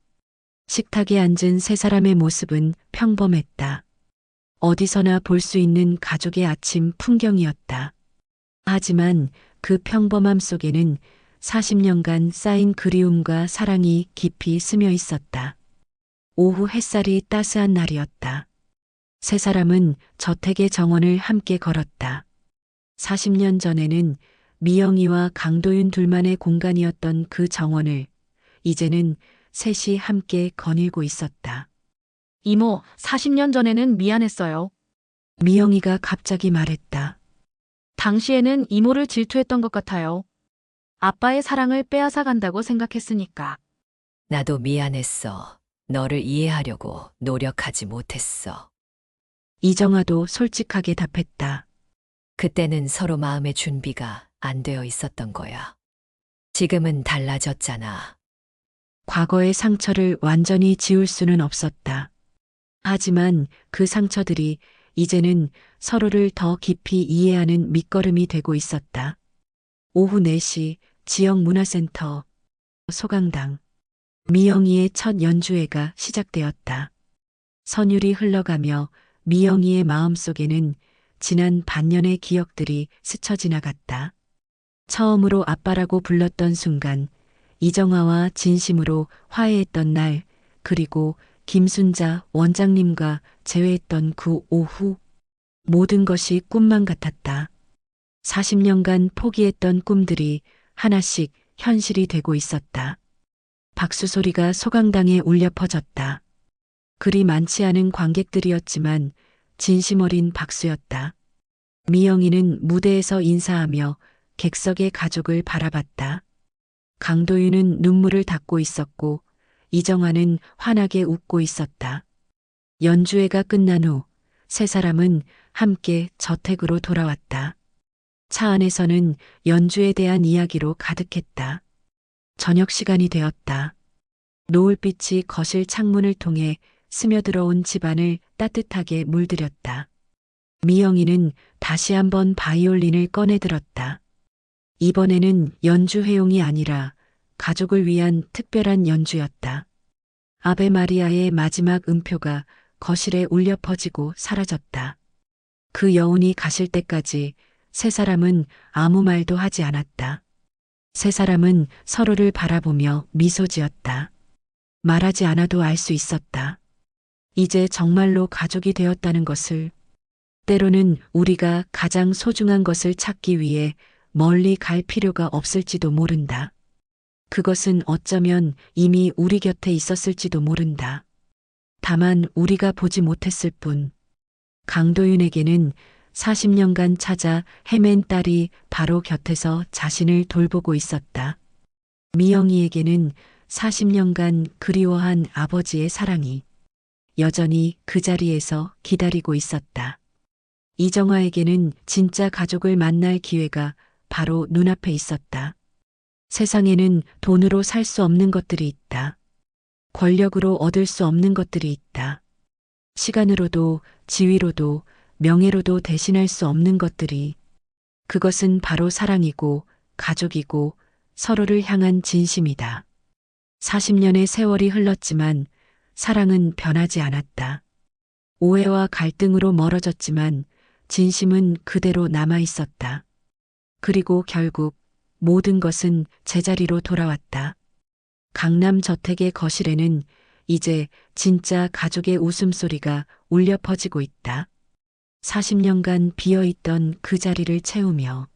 식탁에 앉은 세 사람의 모습은 평범했다. 어디서나 볼 수 있는 가족의 아침 풍경이었다. 하지만 그 평범함 속에는 40년간 쌓인 그리움과 사랑이 깊이 스며 있었다. 오후 햇살이 따스한 날이었다. 세 사람은 저택의 정원을 함께 걸었다. 40년 전에는 미영이와 강도윤 둘만의 공간이었던 그 정원을 이제는 셋이 함께 거닐고 있었다. 이모, 40년 전에는 미안했어요. 미영이가 갑자기 말했다. 당시에는 이모를 질투했던 것 같아요. 아빠의 사랑을 빼앗아 간다고 생각했으니까. 나도 미안했어. 너를 이해하려고 노력하지 못했어. 이정화도 솔직하게 답했다. 그때는 서로 마음의 준비가 안 되어 있었던 거야. 지금은 달라졌잖아. 과거의 상처를 완전히 지울 수는 없었다. 하지만 그 상처들이 이제는 서로를 더 깊이 이해하는 밑거름이 되고 있었다. 오후 4시 지역 문화센터 소강당. 미영이의 첫 연주회가 시작되었다. 선율이 흘러가며 미영이의 마음속에는 지난 반년의 기억들이 스쳐 지나갔다. 처음으로 아빠라고 불렀던 순간, 이정아와 진심으로 화해했던 날, 그리고 김순자 원장님과 재회했던 그 오후, 모든 것이 꿈만 같았다. 40년간 포기했던 꿈들이 하나씩 현실이 되고 있었다. 박수 소리가 소강당에 울려 퍼졌다. 그리 많지 않은 관객들이었지만 진심 어린 박수였다. 미영이는 무대에서 인사하며 객석의 가족을 바라봤다. 강도윤은 눈물을 닦고 있었고 이정아는 환하게 웃고 있었다. 연주회가 끝난 후 세 사람은 함께 저택으로 돌아왔다. 차 안에서는 연주에 대한 이야기로 가득했다. 저녁 시간이 되었다. 노을빛이 거실 창문을 통해 스며들어온 집안을 따뜻하게 물들였다. 미영이는 다시 한번 바이올린을 꺼내들었다. 이번에는 연주 회용이 아니라 가족을 위한 특별한 연주였다. 아베 마리아의 마지막 음표가 거실에 울려 퍼지고 사라졌다. 그 여운이 가실 때까지 세 사람은 아무 말도 하지 않았다. 세 사람은 서로를 바라보며 미소 지었다. 말하지 않아도 알 수 있었다. 이제 정말로 가족이 되었다는 것을. 때로는 우리가 가장 소중한 것을 찾기 위해 멀리 갈 필요가 없을지도 모른다. 그것은 어쩌면 이미 우리 곁에 있었을지도 모른다. 다만 우리가 보지 못했을 뿐. 강도윤에게는 40년간 찾아 헤맨 딸이 바로 곁에서 자신을 돌보고 있었다. 미영이에게는 40년간 그리워한 아버지의 사랑이 여전히 그 자리에서 기다리고 있었다. 이정아에게는 진짜 가족을 만날 기회가 바로 눈앞에 있었다. 세상에는 돈으로 살 수 없는 것들이 있다. 권력으로 얻을 수 없는 것들이 있다. 시간으로도 지위로도 명예로도 대신할 수 없는 것들이. 그것은 바로 사랑이고 가족이고 서로를 향한 진심이다. 40년의 세월이 흘렀지만 사랑은 변하지 않았다. 오해와 갈등으로 멀어졌지만 진심은 그대로 남아 있었다. 그리고 결국 모든 것은 제자리로 돌아왔다. 강남 저택의 거실에는 이제 진짜 가족의 웃음소리가 울려 퍼지고 있다. 40년간 비어있던 그 자리를 채우며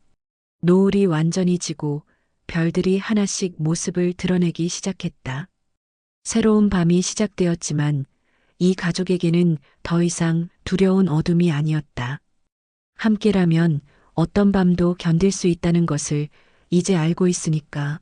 노을이 완전히 지고 별들이 하나씩 모습을 드러내기 시작했다. 새로운 밤이 시작되었지만 이 가족에게는 더 이상 두려운 어둠이 아니었다. 함께라면 어떤 밤도 견딜 수 있다는 것을 이제 알고 있으니까.